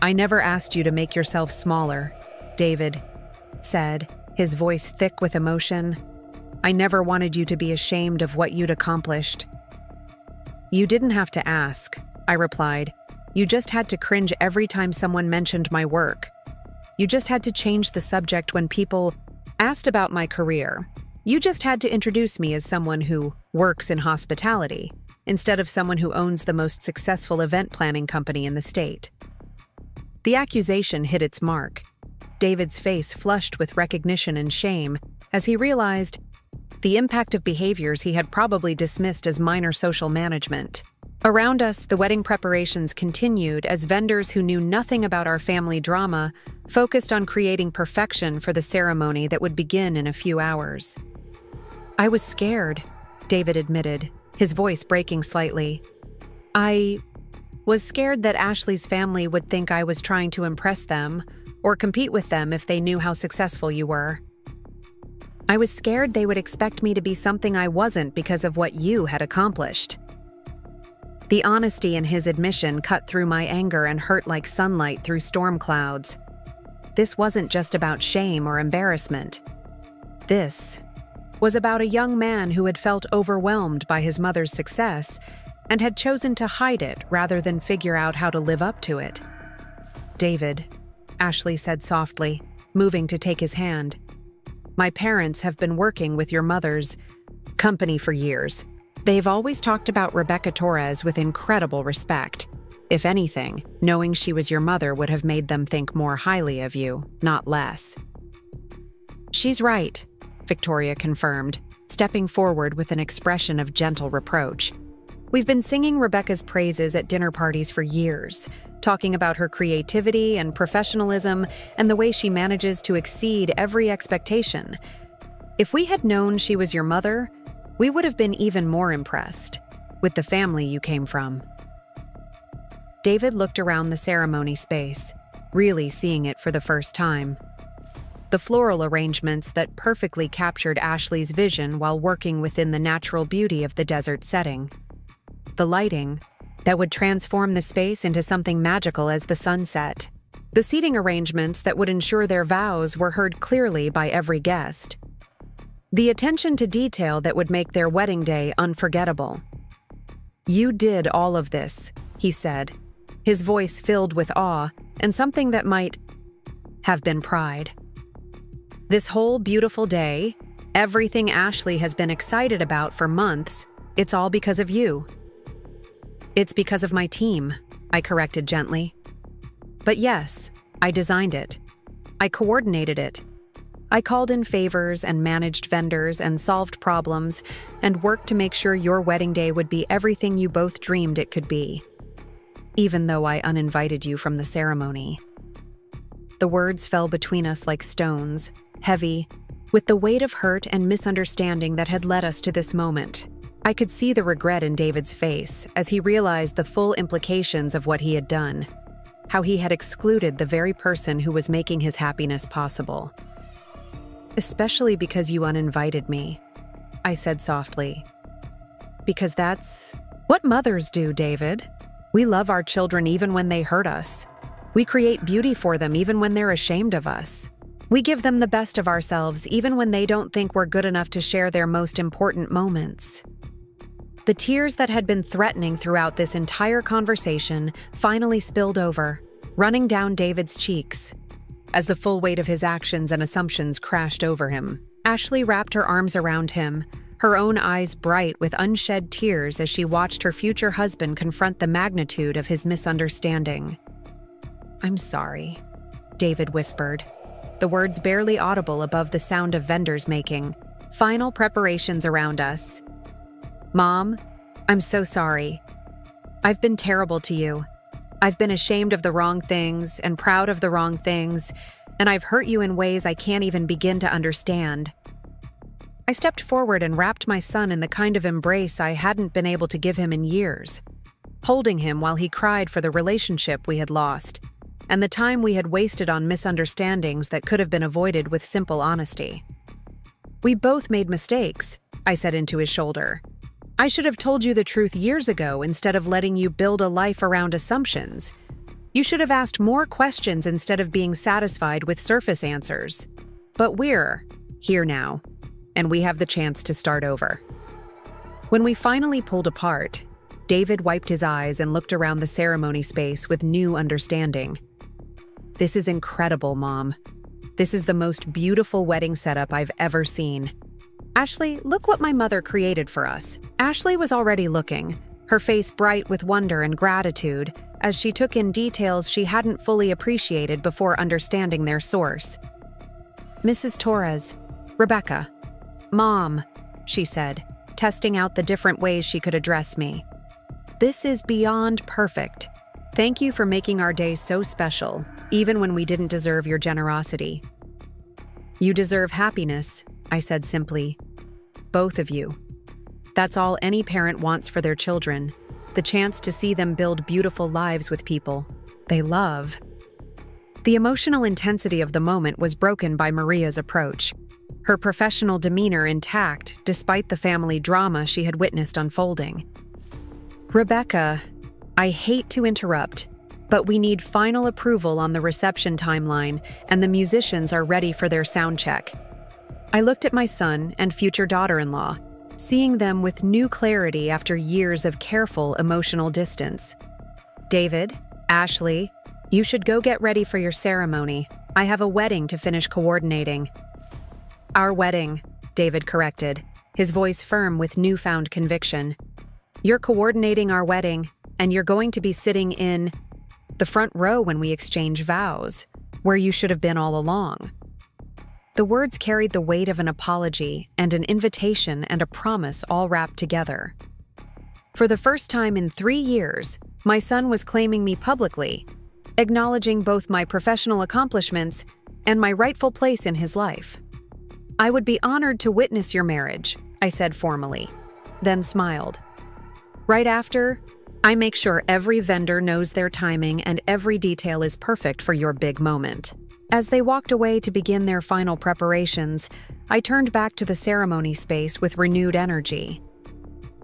"I never asked you to make yourself smaller," David said, his voice thick with emotion. "I never wanted you to be ashamed of what you'd accomplished." "You didn't have to ask," I replied. "You just had to cringe every time someone mentioned my work. You just had to change the subject when people asked about my career. You just had to introduce me as someone who works in hospitality, instead of someone who owns the most successful event planning company in the state." The accusation hit its mark. David's face flushed with recognition and shame as he realized the impact of behaviors he had probably dismissed as minor social management. Around us, the wedding preparations continued as vendors who knew nothing about our family drama focused on creating perfection for the ceremony that would begin in a few hours. "I was scared," David admitted, his voice breaking slightly. "I was scared that Ashley's family would think I was trying to impress them, or compete with them if they knew how successful you were. I was scared they would expect me to be something I wasn't because of what you had accomplished. The honesty in his admission cut through my anger and hurt like sunlight through storm clouds. This wasn't just about shame or embarrassment. This was about a young man who had felt overwhelmed by his mother's success and had chosen to hide it rather than figure out how to live up to it. "David," Ashley said softly, moving to take his hand. "My parents have been working with your mother's company for years. They've always talked about Rebecca Torres with incredible respect. If anything, knowing she was your mother would have made them think more highly of you, not less." "She's right," Victoria confirmed, stepping forward with an expression of gentle reproach. "We've been singing Rebecca's praises at dinner parties for years, talking about her creativity and professionalism and the way she manages to exceed every expectation. If we had known she was your mother, we would have been even more impressed with the family you came from." David looked around the ceremony space, really seeing it for the first time. The floral arrangements that perfectly captured Ashley's vision while working within the natural beauty of the desert setting. The lighting that would transform the space into something magical as the sun set. The seating arrangements that would ensure their vows were heard clearly by every guest. The attention to detail that would make their wedding day unforgettable. "You did all of this," he said, his voice filled with awe and something that might have been pride. "This whole beautiful day, everything Ashley has been excited about for months, it's all because of you." "It's because of my team," I corrected gently. "But yes, I designed it. I coordinated it. I called in favors and managed vendors and solved problems and worked to make sure your wedding day would be everything you both dreamed it could be. Even though I uninvited you from the ceremony." The words fell between us like stones, heavy, with the weight of hurt and misunderstanding that had led us to this moment. I could see the regret in David's face as he realized the full implications of what he had done, how he had excluded the very person who was making his happiness possible. "Especially because you uninvited me," I said softly. "Because that's what mothers do, David. We love our children even when they hurt us. We create beauty for them even when they're ashamed of us. We give them the best of ourselves even when they don't think we're good enough to share their most important moments." The tears that had been threatening throughout this entire conversation finally spilled over, running down David's cheeks. As the full weight of his actions and assumptions crashed over him, Ashley wrapped her arms around him, her own eyes bright with unshed tears as she watched her future husband confront the magnitude of his misunderstanding. "I'm sorry," David whispered, the words barely audible above the sound of vendors making final preparations around us. "Mom, I'm so sorry. I've been terrible to you. I've been ashamed of the wrong things and proud of the wrong things, and I've hurt you in ways I can't even begin to understand." I stepped forward and wrapped my son in the kind of embrace I hadn't been able to give him in years, holding him while he cried for the relationship we had lost and the time we had wasted on misunderstandings that could have been avoided with simple honesty. "We both made mistakes," I said into his shoulder. "I should have told you the truth years ago instead of letting you build a life around assumptions. You should have asked more questions instead of being satisfied with surface answers. But we're here now, and we have the chance to start over." When we finally pulled apart, David wiped his eyes and looked around the ceremony space with new understanding. "This is incredible, Mom. This is the most beautiful wedding setup I've ever seen. Ashley, look what my mother created for us." Ashley was already looking, her face bright with wonder and gratitude, as she took in details she hadn't fully appreciated before understanding their source. "Mrs. Torres, Rebecca, Mom," she said, testing out the different ways she could address me. "This is beyond perfect. Thank you for making our day so special, even when we didn't deserve your generosity." "You deserve happiness," I said simply. "Both of you. That's all any parent wants for their children, the chance to see them build beautiful lives with people they love." The emotional intensity of the moment was broken by Maria's approach, her professional demeanor intact despite the family drama she had witnessed unfolding. "Rebecca, I hate to interrupt, but we need final approval on the reception timeline, and the musicians are ready for their sound check." I looked at my son and future daughter-in-law, seeing them with new clarity after years of careful emotional distance. "David, Ashley, you should go get ready for your ceremony. I have a wedding to finish coordinating." "Our wedding," David corrected, his voice firm with newfound conviction. "You're coordinating our wedding, and you're going to be sitting in the front row when we exchange vows, where you should have been all along." The words carried the weight of an apology and an invitation and a promise all wrapped together. For the first time in 3 years, my son was claiming me publicly, acknowledging both my professional accomplishments and my rightful place in his life. "I would be honored to witness your marriage," I said formally, then smiled. "Right after, I make sure every vendor knows their timing and every detail is perfect for your big moment." As they walked away to begin their final preparations, I turned back to the ceremony space with renewed energy.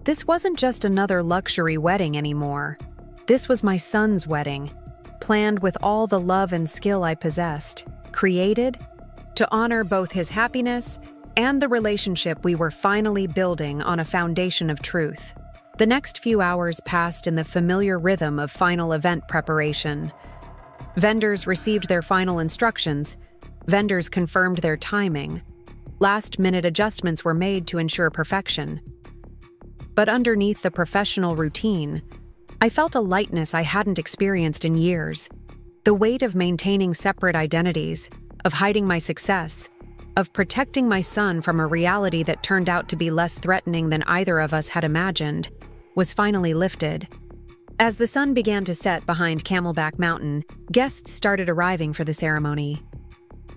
This wasn't just another luxury wedding anymore. This was my son's wedding, planned with all the love and skill I possessed, created to honor both his happiness and the relationship we were finally building on a foundation of truth. The next few hours passed in the familiar rhythm of final event preparation. Vendors received their final instructions. Vendors confirmed their timing. Last-minute adjustments were made to ensure perfection. But underneath the professional routine, I felt a lightness I hadn't experienced in years. The weight of maintaining separate identities, of hiding my success, of protecting my son from a reality that turned out to be less threatening than either of us had imagined, was finally lifted. As the sun began to set behind Camelback Mountain, guests started arriving for the ceremony.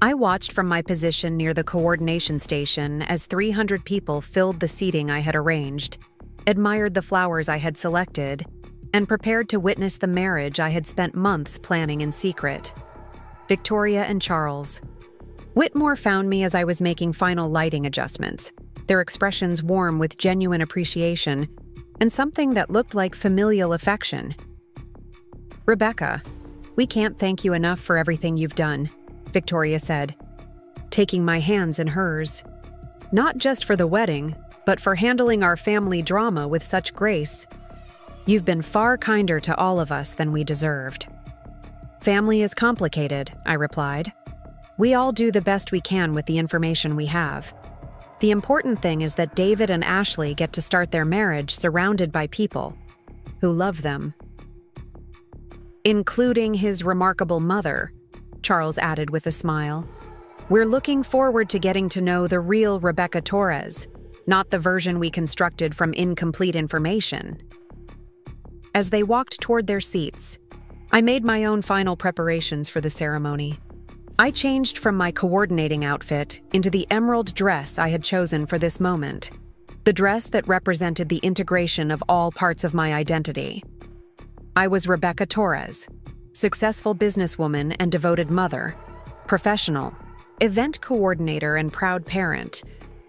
I watched from my position near the coordination station as 300 people filled the seating I had arranged, admired the flowers I had selected, and prepared to witness the marriage I had spent months planning in secret. Victoria and Charles. Whitmore found me as I was making final lighting adjustments, their expressions warm with genuine appreciation and something that looked like familial affection. "Rebecca, we can't thank you enough for everything you've done," Victoria said, taking my hands in hers. "Not just for the wedding, but for handling our family drama with such grace. You've been far kinder to all of us than we deserved." "Family is complicated," I replied. "We all do the best we can with the information we have. The important thing is that David and Ashley get to start their marriage surrounded by people who love them." "Including his remarkable mother," Charles added with a smile. "We're looking forward to getting to know the real Rebecca Torres, not the version we constructed from incomplete information." As they walked toward their seats, I made my own final preparations for the ceremony. I changed from my coordinating outfit into the emerald dress I had chosen for this moment, the dress that represented the integration of all parts of my identity. I was Rebecca Torres, successful businesswoman and devoted mother, professional, event coordinator and proud parent,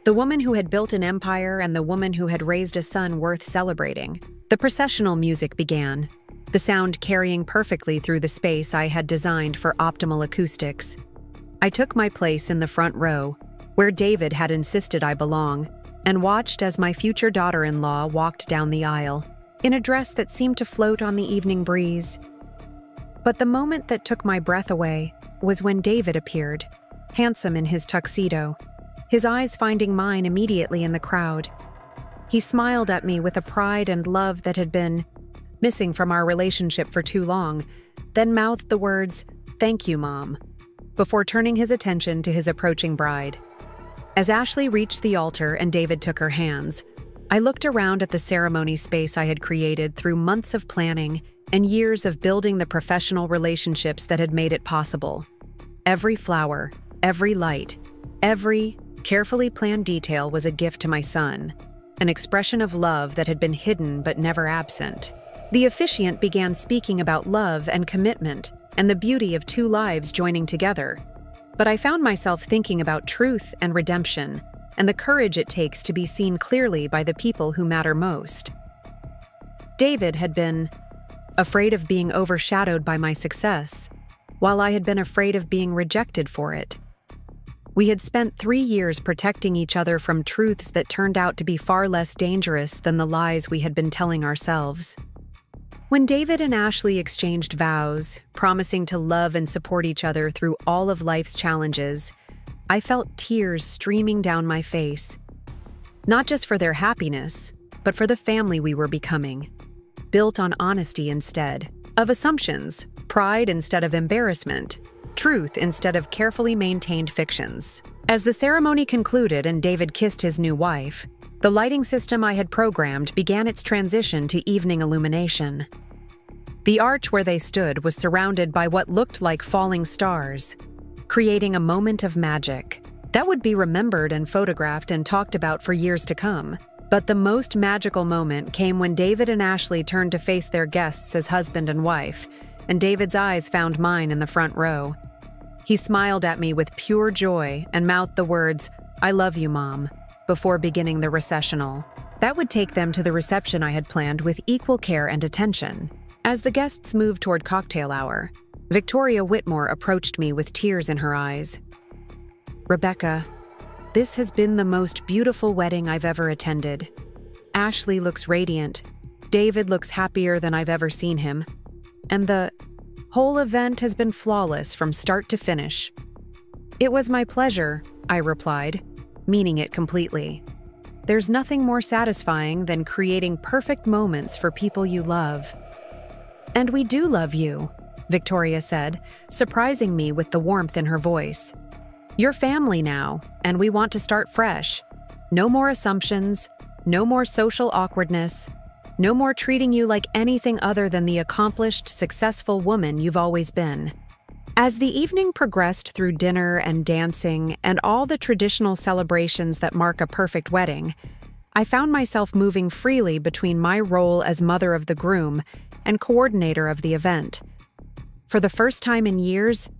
the woman who had built an empire and the woman who had raised a son worth celebrating. The processional music began, the sound carrying perfectly through the space I had designed for optimal acoustics. I took my place in the front row, where David had insisted I belong, and watched as my future daughter-in-law walked down the aisle, in a dress that seemed to float on the evening breeze. But the moment that took my breath away was when David appeared, handsome in his tuxedo, his eyes finding mine immediately in the crowd. He smiled at me with a pride and love that had been missing from our relationship for too long, then mouthed the words, "Thank you, Mom," before turning his attention to his approaching bride. As Ashley reached the altar and David took her hands, I looked around at the ceremony space I had created through months of planning and years of building the professional relationships that had made it possible. Every flower, every light, every carefully planned detail was a gift to my son, an expression of love that had been hidden but never absent. The officiant began speaking about love and commitment, and the beauty of two lives joining together. But I found myself thinking about truth and redemption, and the courage it takes to be seen clearly by the people who matter most. David had been afraid of being overshadowed by my success, while I had been afraid of being rejected for it. We had spent 3 years protecting each other from truths that turned out to be far less dangerous than the lies we had been telling ourselves. When David and Ashley exchanged vows, promising to love and support each other through all of life's challenges, I felt tears streaming down my face. Not just for their happiness, but for the family we were becoming, built on honesty instead of assumptions, pride instead of embarrassment, truth instead of carefully maintained fictions. As the ceremony concluded and David kissed his new wife, the lighting system I had programmed began its transition to evening illumination. The arch where they stood was surrounded by what looked like falling stars, creating a moment of magic that would be remembered and photographed and talked about for years to come. But the most magical moment came when David and Ashley turned to face their guests as husband and wife, and David's eyes found mine in the front row. He smiled at me with pure joy and mouthed the words, "I love you, Mom," before beginning the recessional. That would take them to the reception I had planned with equal care and attention. As the guests moved toward cocktail hour, Victoria Whitmore approached me with tears in her eyes. "Rebecca, this has been the most beautiful wedding I've ever attended. Ashley looks radiant. David looks happier than I've ever seen him. And the whole event has been flawless from start to finish." "It was my pleasure," I replied, meaning it completely. There's nothing more satisfying than creating perfect moments for people you love. "And we do love you," Victoria said, surprising me with the warmth in her voice. "You're family now, and we want to start fresh. No more assumptions, no more social awkwardness, no more treating you like anything other than the accomplished, successful woman you've always been." As the evening progressed through dinner and dancing and all the traditional celebrations that mark a perfect wedding, I found myself moving freely between my role as mother of the groom and coordinator of the event. For the first time in years,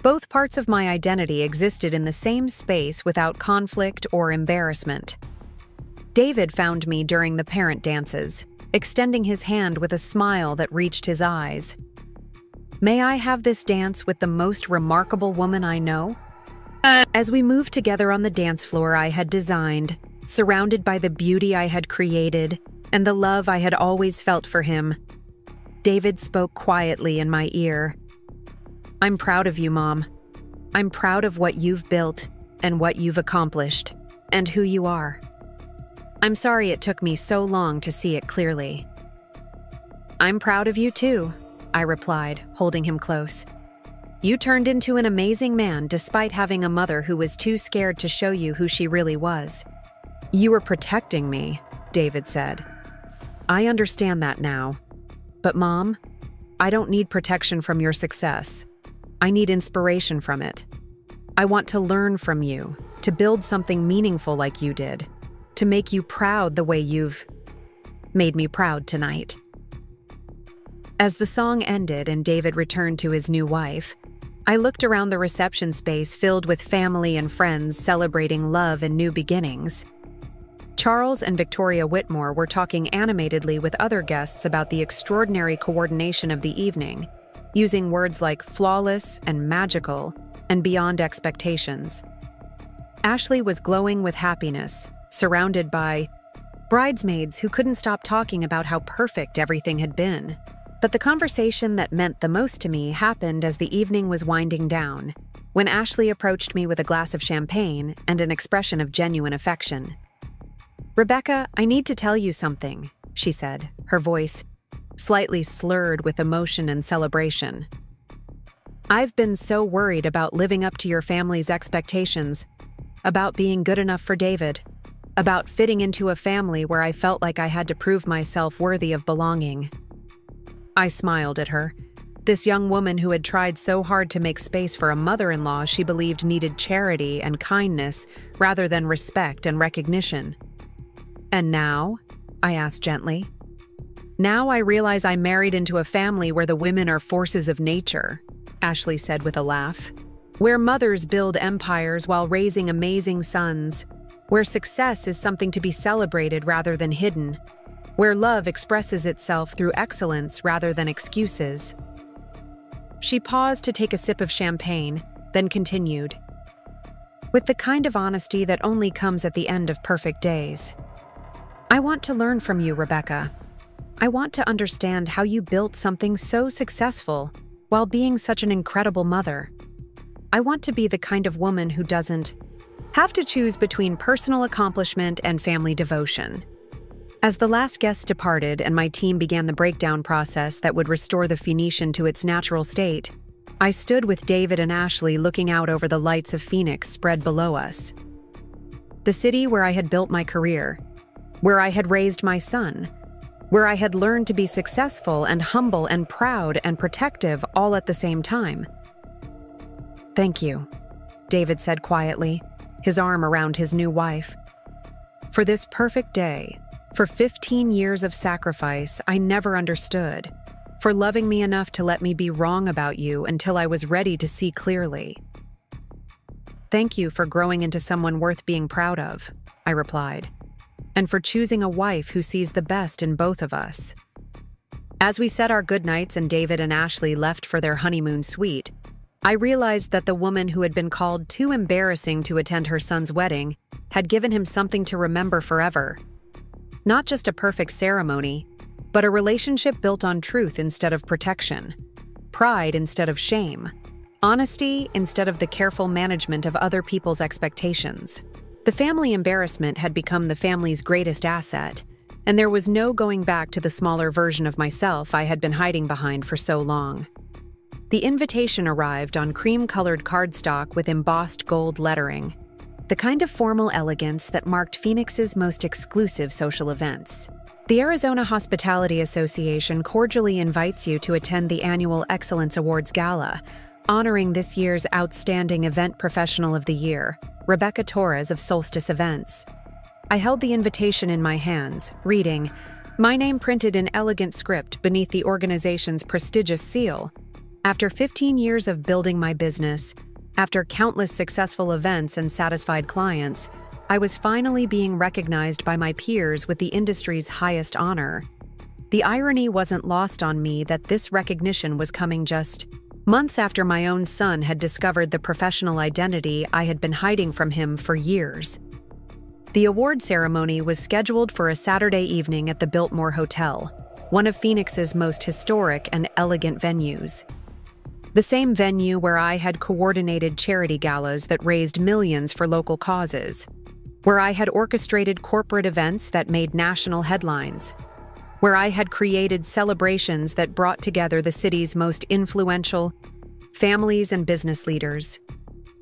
both parts of my identity existed in the same space without conflict or embarrassment. David found me during the parent dances, extending his hand with a smile that reached his eyes. "May I have this dance with the most remarkable woman I know?" As we moved together on the dance floor I had designed, surrounded by the beauty I had created and the love I had always felt for him, David spoke quietly in my ear. "I'm proud of you, Mom. I'm proud of what you've built and what you've accomplished, and who you are. I'm sorry it took me so long to see it clearly." "I'm proud of you too," I replied, holding him close. "You turned into an amazing man despite having a mother who was too scared to show you who she really was." "You were protecting me," David said. "I understand that now. But Mom, I don't need protection from your success. I need inspiration from it. I want to learn from you, to build something meaningful like you did, to make you proud the way you've made me proud tonight." As the song ended and David returned to his new wife, I looked around the reception space filled with family and friends celebrating love and new beginnings. Charles and Victoria Whitmore were talking animatedly with other guests about the extraordinary coordination of the evening, using words like flawless and magical and beyond expectations. Ashley was glowing with happiness, surrounded by bridesmaids who couldn't stop talking about how perfect everything had been. But the conversation that meant the most to me happened as the evening was winding down, when Ashley approached me with a glass of champagne and an expression of genuine affection. "Rebecca, I need to tell you something," she said, her voice slightly slurred with emotion and celebration. "I've been so worried about living up to your family's expectations, about being good enough for David, about fitting into a family where I felt like I had to prove myself worthy of belonging." I smiled at her. This young woman who had tried so hard to make space for a mother-in-law she believed needed charity and kindness rather than respect and recognition. "And now?" I asked gently. "Now I realize I married into a family where the women are forces of nature, Ashley said with a laugh. Where mothers build empires while raising amazing sons. Where success is something to be celebrated rather than hidden. Where love expresses itself through excellence rather than excuses. She paused to take a sip of champagne, then continued. With the kind of honesty that only comes at the end of perfect days. I want to learn from you, Rebecca. I want to understand how you built something so successful while being such an incredible mother. I want to be the kind of woman who doesn't have to choose between personal accomplishment and family devotion. As the last guest departed and my team began the breakdown process that would restore the Phoenician to its natural state, I stood with David and Ashley looking out over the lights of Phoenix spread below us. The city where I had built my career, where I had raised my son, where I had learned to be successful and humble and proud and protective all at the same time. Thank you, David said quietly, his arm around his new wife. For this perfect day, for 15 years of sacrifice I never understood, for loving me enough to let me be wrong about you until I was ready to see clearly. Thank you for growing into someone worth being proud of, I replied, and for choosing a wife who sees the best in both of us. As we said our goodnights and David and Ashley left for their honeymoon suite, I realized that the woman who had been called too embarrassing to attend her son's wedding had given him something to remember forever. Not just a perfect ceremony, but a relationship built on truth instead of protection, pride instead of shame, honesty instead of the careful management of other people's expectations. The family embarrassment had become the family's greatest asset, and there was no going back to the smaller version of myself I had been hiding behind for so long. The invitation arrived on cream-colored cardstock with embossed gold lettering, the kind of formal elegance that marked Phoenix's most exclusive social events. The Arizona Hospitality Association cordially invites you to attend the annual Excellence Awards Gala, honoring this year's Outstanding Event Professional of the Year, Rebecca Torres of Solstice Events. I held the invitation in my hands, reading, my name printed in elegant script beneath the organization's prestigious seal. After 15 years of building my business, after countless successful events and satisfied clients, I was finally being recognized by my peers with the industry's highest honor. The irony wasn't lost on me that this recognition was coming just months after my own son had discovered the professional identity I had been hiding from him for years. The award ceremony was scheduled for a Saturday evening at the Biltmore Hotel, one of Phoenix's most historic and elegant venues. The same venue where I had coordinated charity galas that raised millions for local causes, where I had orchestrated corporate events that made national headlines, where I had created celebrations that brought together the city's most influential families and business leaders.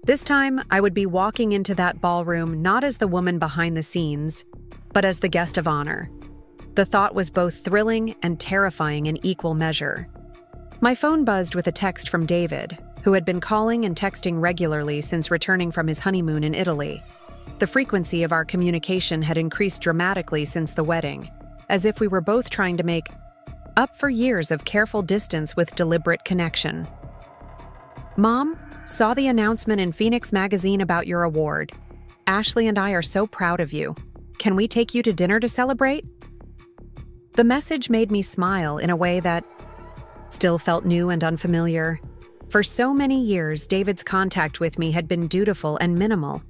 This time, I would be walking into that ballroom not as the woman behind the scenes, but as the guest of honor. The thought was both thrilling and terrifying in equal measure. My phone buzzed with a text from David, who had been calling and texting regularly since returning from his honeymoon in Italy. The frequency of our communication had increased dramatically since the wedding, as if we were both trying to make up for years of careful distance with deliberate connection. Mom, saw the announcement in Phoenix magazine about your award. Ashley and I are so proud of you. Can we take you to dinner to celebrate? The message made me smile in a way that still felt new and unfamiliar. For so many years, David's contact with me had been dutiful and minimal,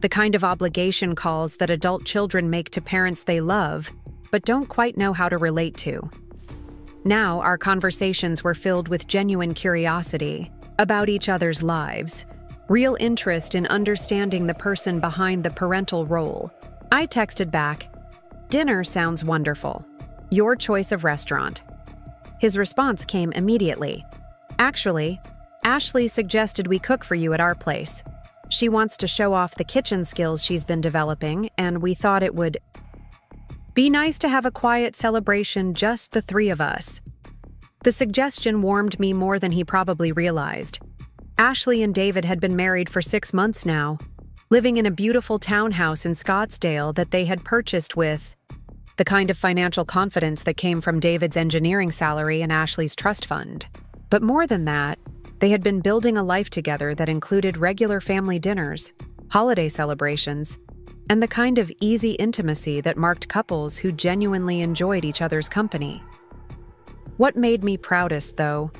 the kind of obligation calls that adult children make to parents they love, but don't quite know how to relate to. Now, our conversations were filled with genuine curiosity about each other's lives, real interest in understanding the person behind the parental role. I texted back, "Dinner sounds wonderful. Your choice of restaurant." His response came immediately. "Actually, Ashley suggested we cook for you at our place. She wants to show off the kitchen skills she's been developing, and we thought it would be nice to have a quiet celebration, just the three of us." The suggestion warmed me more than he probably realized. Ashley and David had been married for 6 months now, living in a beautiful townhouse in Scottsdale that they had purchased with the kind of financial confidence that came from David's engineering salary and Ashley's trust fund. But more than that, They had been building a life together that included regular family dinners, holiday celebrations, and the kind of easy intimacy that marked couples who genuinely enjoyed each other's company. What made me proudest, though,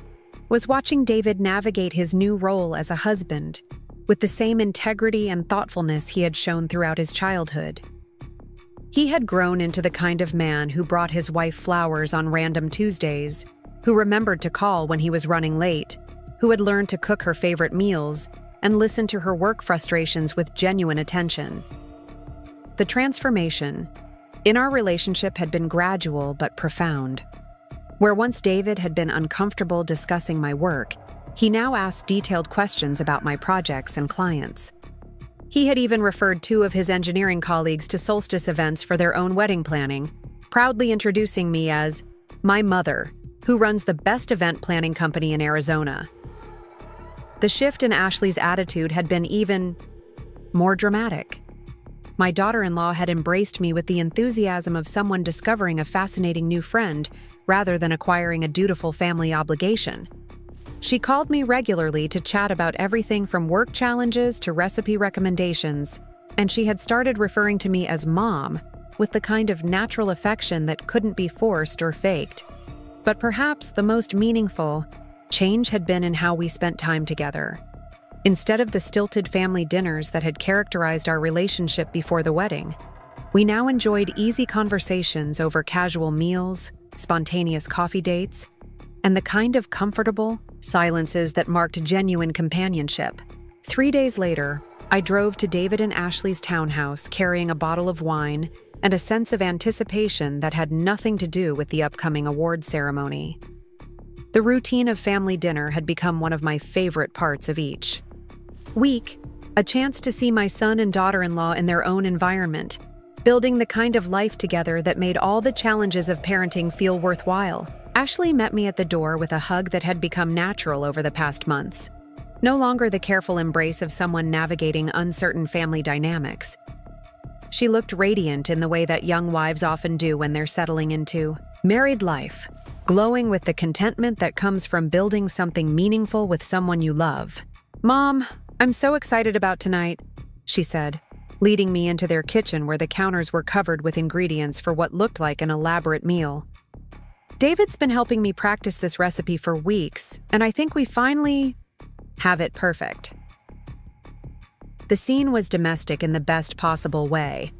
was watching David navigate his new role as a husband with the same integrity and thoughtfulness he had shown throughout his childhood. He had grown into the kind of man who brought his wife flowers on random Tuesdays, who remembered to call when he was running late, who had learned to cook her favorite meals and listen to her work frustrations with genuine attention. The transformation in our relationship had been gradual but profound. Where once David had been uncomfortable discussing my work, he now asked detailed questions about my projects and clients. He had even referred 2 of his engineering colleagues to solstice events for their own wedding planning, proudly introducing me as my mother, who runs the best event planning company in Arizona. The shift in Ashley's attitude had been even more dramatic. My daughter-in-law had embraced me with the enthusiasm of someone discovering a fascinating new friend rather than acquiring a dutiful family obligation. She called me regularly to chat about everything from work challenges to recipe recommendations, and she had started referring to me as Mom with the kind of natural affection that couldn't be forced or faked. But perhaps the most meaningful change had been in how we spent time together. Instead of the stilted family dinners that had characterized our relationship before the wedding, we now enjoyed easy conversations over casual meals, spontaneous coffee dates, and the kind of comfortable silences that marked genuine companionship. 3 days later, I drove to David and Ashley's townhouse carrying a bottle of wine and a sense of anticipation that had nothing to do with the upcoming awards ceremony. The routine of family dinner had become one of my favorite parts of each week, a chance to see my son and daughter-in-law in their own environment, building the kind of life together that made all the challenges of parenting feel worthwhile. Ashley met me at the door with a hug that had become natural over the past months. No longer the careful embrace of someone navigating uncertain family dynamics. She looked radiant in the way that young wives often do when they're settling into married life, glowing with the contentment that comes from building something meaningful with someone you love. "Mom, I'm so excited about tonight," she said, leading me into their kitchen where the counters were covered with ingredients for what looked like an elaborate meal. "David's been helping me practice this recipe for weeks, and I think we finally have it perfect." The scene was domestic in the best possible way.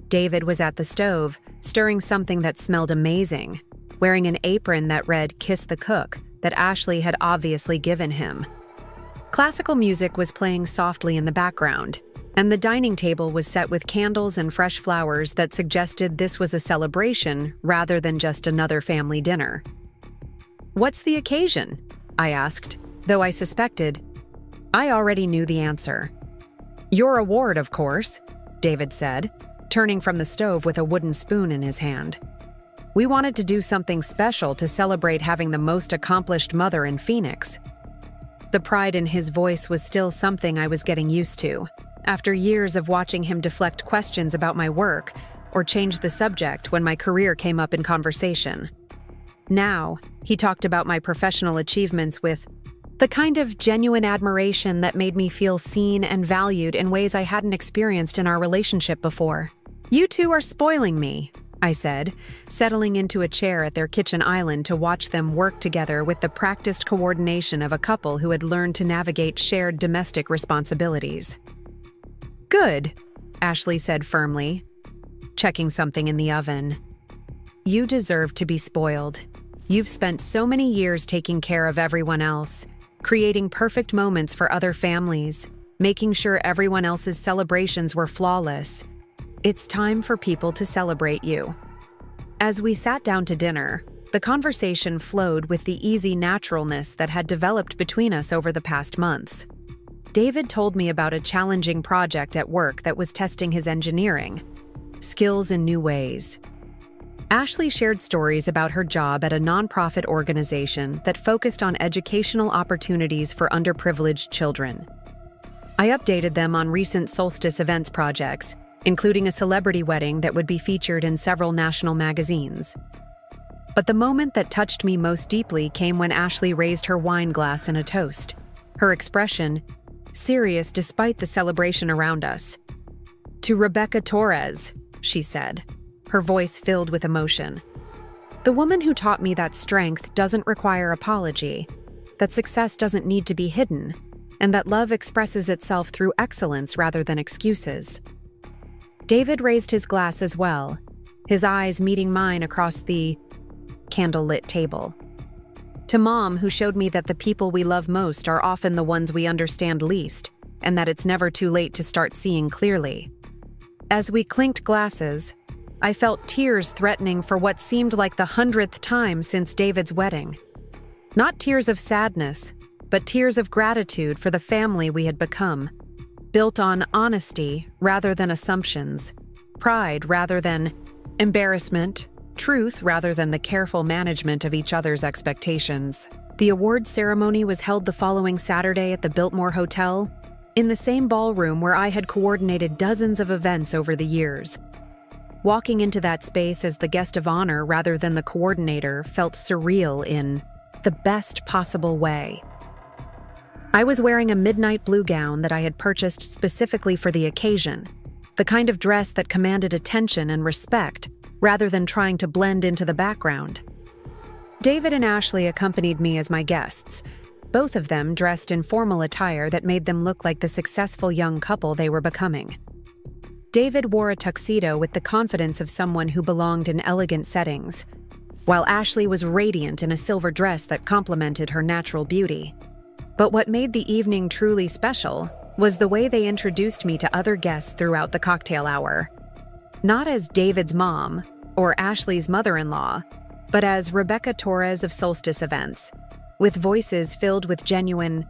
David was at the stove, stirring something that smelled amazing, wearing an apron that read "Kiss the Cook" that Ashley had obviously given him. Classical music was playing softly in the background, and the dining table was set with candles and fresh flowers that suggested this was a celebration rather than just another family dinner. "What's the occasion?" I asked, though I suspected I already knew the answer. "Your award, of course," David said, turning from the stove with a wooden spoon in his hand. "We wanted to do something special to celebrate having the most accomplished mother in Phoenix." The pride in his voice was still something I was getting used to, after years of watching him deflect questions about my work or change the subject when my career came up in conversation. Now, he talked about my professional achievements with the kind of genuine admiration that made me feel seen and valued in ways I hadn't experienced in our relationship before. "You two are spoiling me," I said, settling into a chair at their kitchen island to watch them work together with the practiced coordination of a couple who had learned to navigate shared domestic responsibilities. "Good," Ashley said firmly, checking something in the oven. "You deserve to be spoiled. You've spent so many years taking care of everyone else, creating perfect moments for other families, making sure everyone else's celebrations were flawless. It's time for people to celebrate you." As we sat down to dinner, the conversation flowed with the easy naturalness that had developed between us over the past months. David told me about a challenging project at work that was testing his engineering skills in new ways. Ashley shared stories about her job at a nonprofit organization that focused on educational opportunities for underprivileged children. I updated them on recent solstice events projects, including a celebrity wedding that would be featured in several national magazines. But the moment that touched me most deeply came when Ashley raised her wine glass in a toast. her expression serious despite the celebration around us. "To Rebecca Torres," she said, her voice filled with emotion. "The woman who taught me that strength doesn't require apology, that success doesn't need to be hidden, and that love expresses itself through excellence rather than excuses." David raised his glass as well, his eyes meeting mine across the candlelit table. "To Mom, who showed me that the people we love most are often the ones we understand least, and that it's never too late to start seeing clearly." As we clinked glasses, I felt tears threatening for what seemed like the 100th time since David's wedding. Not tears of sadness, but tears of gratitude for the family we had become, built on honesty rather than assumptions, pride rather than embarrassment, truth rather than the careful management of each other's expectations. The award ceremony was held the following Saturday at the Biltmore Hotel, in the same ballroom where I had coordinated dozens of events over the years. Walking into that space as the guest of honor rather than the coordinator felt surreal in the best possible way. I was wearing a midnight blue gown that I had purchased specifically for the occasion, the kind of dress that commanded attention and respect rather than trying to blend into the background. David and Ashley accompanied me as my guests, both of them dressed in formal attire that made them look like the successful young couple they were becoming. David wore a tuxedo with the confidence of someone who belonged in elegant settings, while Ashley was radiant in a silver dress that complemented her natural beauty. But what made the evening truly special was the way they introduced me to other guests throughout the cocktail hour. Not as David's mom or Ashley's mother-in-law, but as Rebecca Torres of Solstice Events, with voices filled with genuine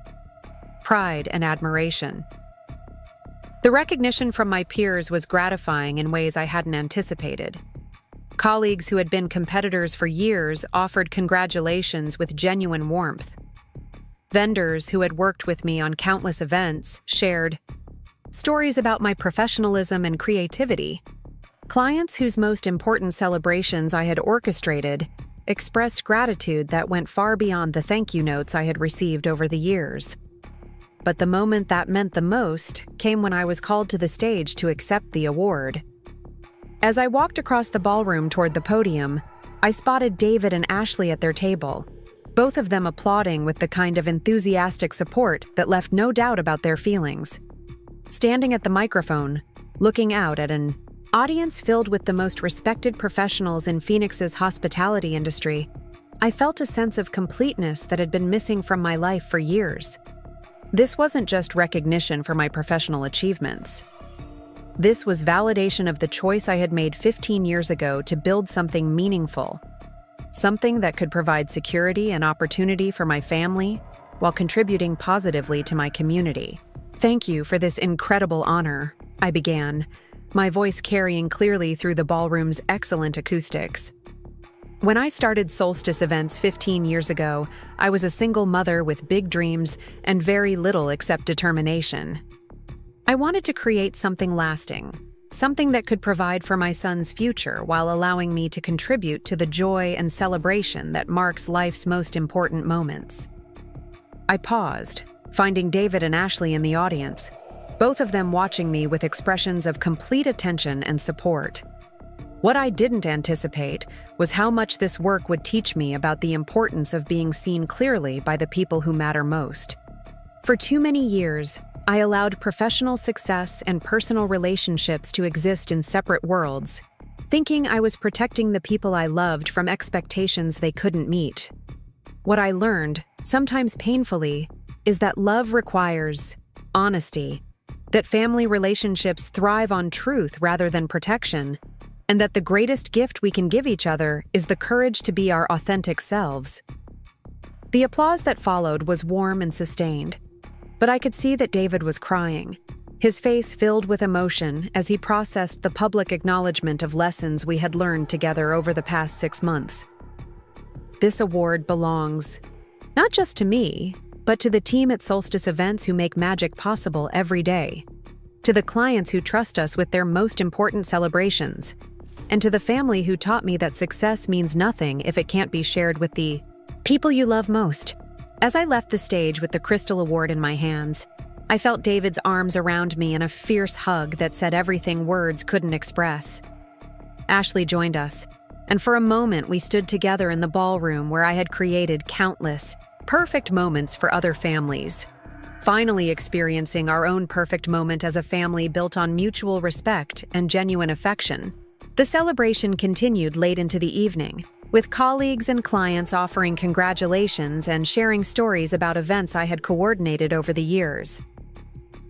pride and admiration. The recognition from my peers was gratifying in ways I hadn't anticipated. Colleagues who had been competitors for years offered congratulations with genuine warmth. Vendors who had worked with me on countless events shared stories about my professionalism and creativity. Clients whose most important celebrations I had orchestrated expressed gratitude that went far beyond the thank you notes I had received over the years. But the moment that meant the most came when I was called to the stage to accept the award. As I walked across the ballroom toward the podium, I spotted David and Ashley at their table, both of them applauding with the kind of enthusiastic support that left no doubt about their feelings. Standing at the microphone, looking out at an audience filled with the most respected professionals in Phoenix's hospitality industry, I felt a sense of completeness that had been missing from my life for years. This wasn't just recognition for my professional achievements. This was validation of the choice I had made 15 years ago to build something meaningful, something that could provide security and opportunity for my family while contributing positively to my community. "Thank you for this incredible honor," I began, my voice carrying clearly through the ballroom's excellent acoustics. When I started Solstice Events 15 years ago, I was a single mother with big dreams and very little except determination. I wanted to create something lasting, something that could provide for my son's future while allowing me to contribute to the joy and celebration that marks life's most important moments. I paused, finding David and Ashley in the audience, both of them watching me with expressions of complete attention and support. What I didn't anticipate was how much this work would teach me about the importance of being seen clearly by the people who matter most. For too many years, I allowed professional success and personal relationships to exist in separate worlds, thinking I was protecting the people I loved from expectations they couldn't meet. What I learned, sometimes painfully, is that love requires honesty, that family relationships thrive on truth rather than protection, and that the greatest gift we can give each other is the courage to be our authentic selves. The applause that followed was warm and sustained, but I could see that David was crying, his face filled with emotion as he processed the public acknowledgement of lessons we had learned together over the past 6 months. This award belongs not just to me, but to the team at Solstice Events who make magic possible every day, to the clients who trust us with their most important celebrations, and to the family who taught me that success means nothing if it can't be shared with the people you love most. As I left the stage with the Crystal Award in my hands, I felt David's arms around me in a fierce hug that said everything words couldn't express. Ashley joined us, and for a moment we stood together in the ballroom where I had created countless, perfect moments for other families, finally experiencing our own perfect moment as a family built on mutual respect and genuine affection. The celebration continued late into the evening, with colleagues and clients offering congratulations and sharing stories about events I had coordinated over the years.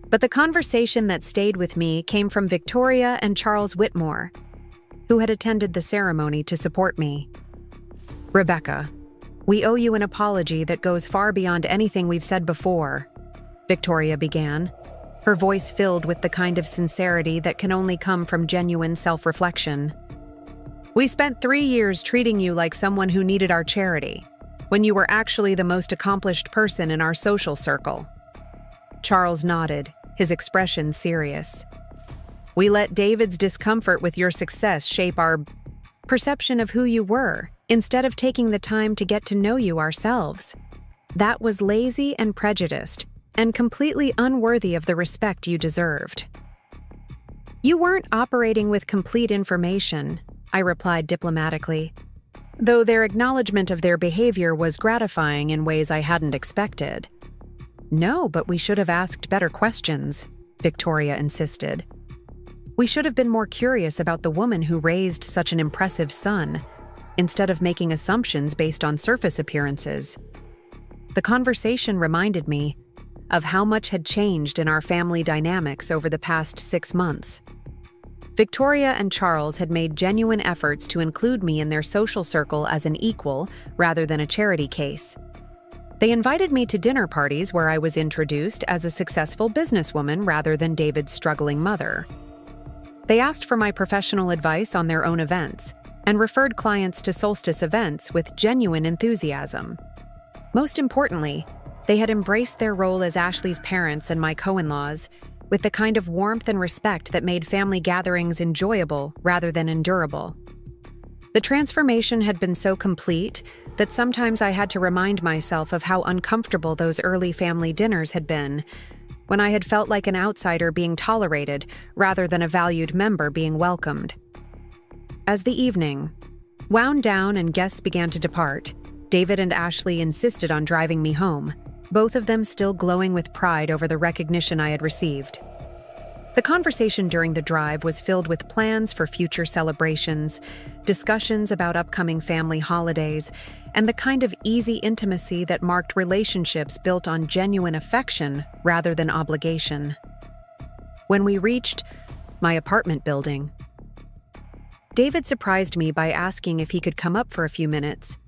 But the conversation that stayed with me came from Victoria and Charles Whitmore, who had attended the ceremony to support me. "Rebecca, we owe you an apology that goes far beyond anything we've said before," Victoria began, her voice filled with the kind of sincerity that can only come from genuine self-reflection. "We spent 3 years treating you like someone who needed our charity, when you were actually the most accomplished person in our social circle." Charles nodded, his expression serious. "We let David's discomfort with your success shape our perception of who you were, instead of taking the time to get to know you ourselves. That was lazy and prejudiced, and completely unworthy of the respect you deserved." "You weren't operating with complete information," I replied diplomatically, though their acknowledgement of their behavior was gratifying in ways I hadn't expected. "No, but we should have asked better questions," Victoria insisted. "We should have been more curious about the woman who raised such an impressive son, instead of making assumptions based on surface appearances." The conversation reminded me of how much had changed in our family dynamics over the past 6 months. Victoria and Charles had made genuine efforts to include me in their social circle as an equal rather than a charity case. They invited me to dinner parties where I was introduced as a successful businesswoman rather than David's struggling mother. They asked for my professional advice on their own events and referred clients to Solstice events with genuine enthusiasm. Most importantly, they had embraced their role as Ashley's parents and my co-in-laws with the kind of warmth and respect that made family gatherings enjoyable rather than endurable. The transformation had been so complete that sometimes I had to remind myself of how uncomfortable those early family dinners had been, when I had felt like an outsider being tolerated rather than a valued member being welcomed. As the evening wound down and guests began to depart, David and Ashley insisted on driving me home, both of them still glowing with pride over the recognition I had received. The conversation during the drive was filled with plans for future celebrations, discussions about upcoming family holidays, and the kind of easy intimacy that marked relationships built on genuine affection rather than obligation. When we reached my apartment building, David surprised me by asking if he could come up for a few minutes.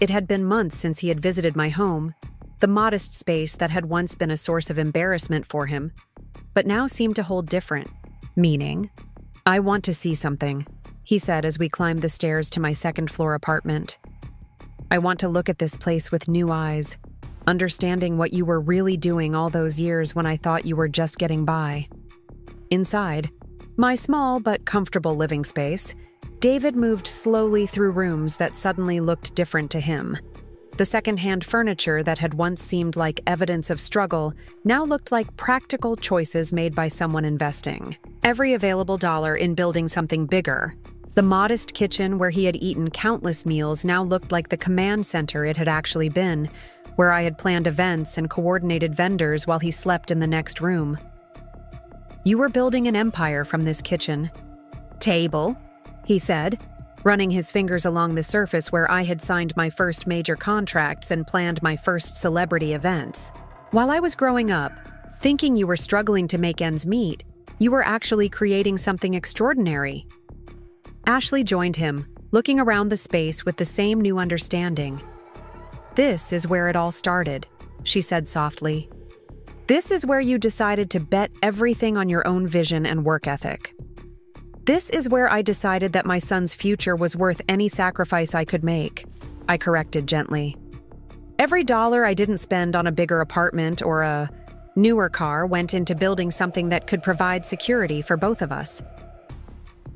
It had been months since he had visited my home, the modest space that had once been a source of embarrassment for him, but now seemed to hold different meaning. "I want to see something," he said as we climbed the stairs to my second-floor apartment. "I want to look at this place with new eyes, understanding what you were really doing all those years when I thought you were just getting by." Inside my small but comfortable living space, David moved slowly through rooms that suddenly looked different to him. The second-hand furniture that had once seemed like evidence of struggle now looked like practical choices made by someone investing every available dollar in building something bigger. The modest kitchen where he had eaten countless meals now looked like the command center it had actually been, where I had planned events and coordinated vendors while he slept in the next room. "You were building an empire from this kitchen table," he said, running his fingers along the surface where I had signed my first major contracts and planned my first celebrity events. "While I was growing up, thinking you were struggling to make ends meet, you were actually creating something extraordinary." Ashley joined him, looking around the space with the same new understanding. "This is where it all started," she said softly. "This is where you decided to bet everything on your own vision and work ethic. This is where I decided that my son's future was worth any sacrifice I could make," I corrected gently. "Every dollar I didn't spend on a bigger apartment or a newer car went into building something that could provide security for both of us."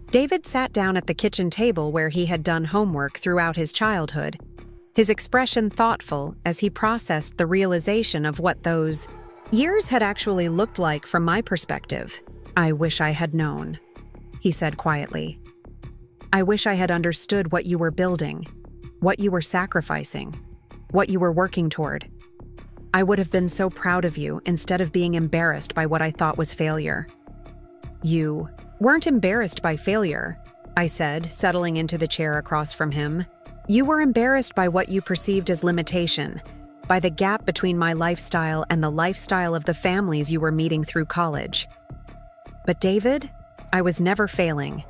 David sat down at the kitchen table where he had done homework throughout his childhood. his expression thoughtful as he processed the realization of what those years had actually looked like from my perspective. "I wish I had known," he said quietly. "I wish I had understood what you were building, what you were sacrificing, what you were working toward. I would have been so proud of you instead of being embarrassed by what I thought was failure." "You weren't embarrassed by failure," I said, settling into the chair across from him. "You were embarrassed by what you perceived as limitation, by the gap between my lifestyle and the lifestyle of the families you were meeting through college. But David, I was never failing.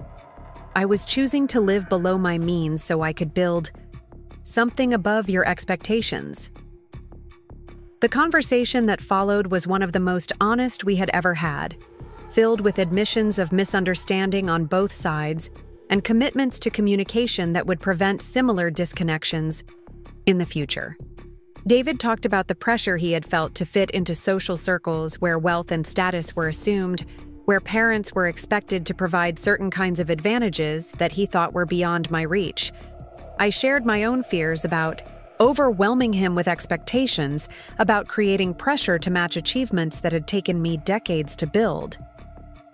I was choosing to live below my means so I could build something above your expectations." The conversation that followed was one of the most honest we had ever had, filled with admissions of misunderstanding on both sides and commitments to communication that would prevent similar disconnections in the future. David talked about the pressure he had felt to fit into social circles where wealth and status were assumed, where parents were expected to provide certain kinds of advantages that he thought were beyond my reach. I shared my own fears about overwhelming him with expectations, about creating pressure to match achievements that had taken me decades to build.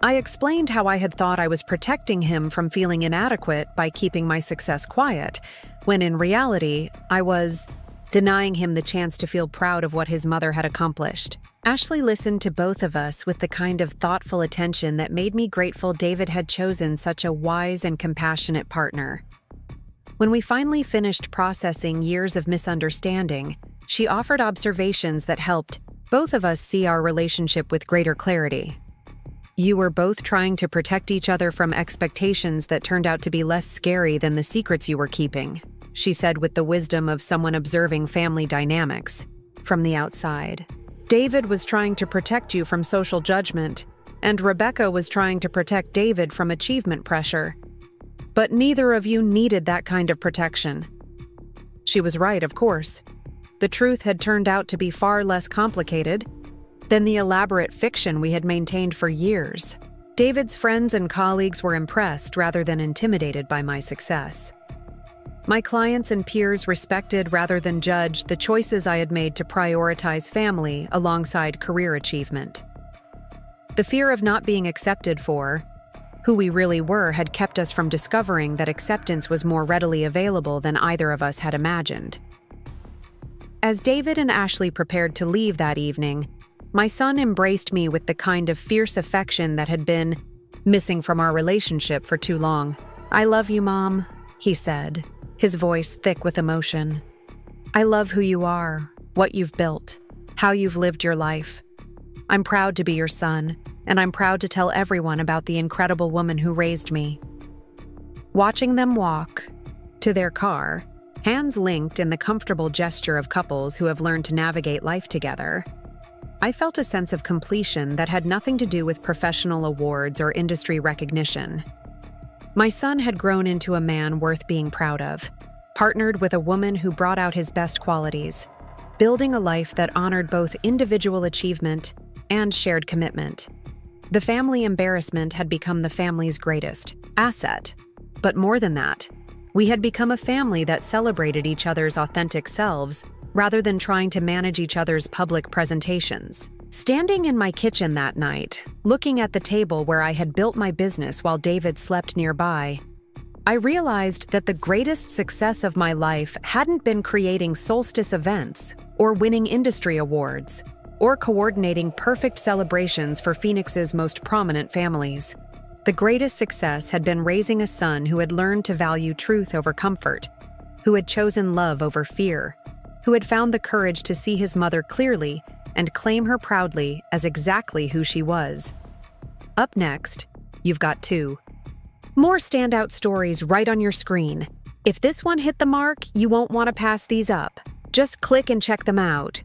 I explained how I had thought I was protecting him from feeling inadequate by keeping my success quiet, when in reality, I was denying him the chance to feel proud of what his mother had accomplished. Ashley listened to both of us with the kind of thoughtful attention that made me grateful David had chosen such a wise and compassionate partner. When we finally finished processing years of misunderstanding, she offered observations that helped both of us see our relationship with greater clarity. "You were both trying to protect each other from expectations that turned out to be less scary than the secrets you were keeping," she said with the wisdom of someone observing family dynamics from the outside. "David was trying to protect you from social judgment, and Rebecca was trying to protect David from achievement pressure. But neither of you needed that kind of protection." She was right, of course. The truth had turned out to be far less complicated than the elaborate fiction we had maintained for years. David's friends and colleagues were impressed rather than intimidated by my success. My clients and peers respected rather than judged the choices I had made to prioritize family alongside career achievement. The fear of not being accepted for who we really were had kept us from discovering that acceptance was more readily available than either of us had imagined. As David and Ashley prepared to leave that evening, my son embraced me with the kind of fierce affection that had been missing from our relationship for too long. "I love you, Mom," he said, his voice thick with emotion. "I love who you are, what you've built, how you've lived your life. I'm proud to be your son, and I'm proud to tell everyone about the incredible woman who raised me." Watching them walk to their car, hands linked in the comfortable gesture of couples who have learned to navigate life together, I felt a sense of completion that had nothing to do with professional awards or industry recognition. My son had grown into a man worth being proud of, partnered with a woman who brought out his best qualities, building a life that honored both individual achievement and shared commitment. The family embarrassment had become the family's greatest asset. But more than that, we had become a family that celebrated each other's authentic selves rather than trying to manage each other's public presentations. Standing in my kitchen that night, looking at the table where I had built my business while David slept nearby, I realized that the greatest success of my life hadn't been creating solstice events or winning industry awards or coordinating perfect celebrations for Phoenix's most prominent families. The greatest success had been raising a son who had learned to value truth over comfort, who had chosen love over fear, who had found the courage to see his mother clearly and claim her proudly as exactly who she was. Up next, you've got 2 more standout stories right on your screen. If this one hit the mark, you won't want to pass these up. Just click and check them out.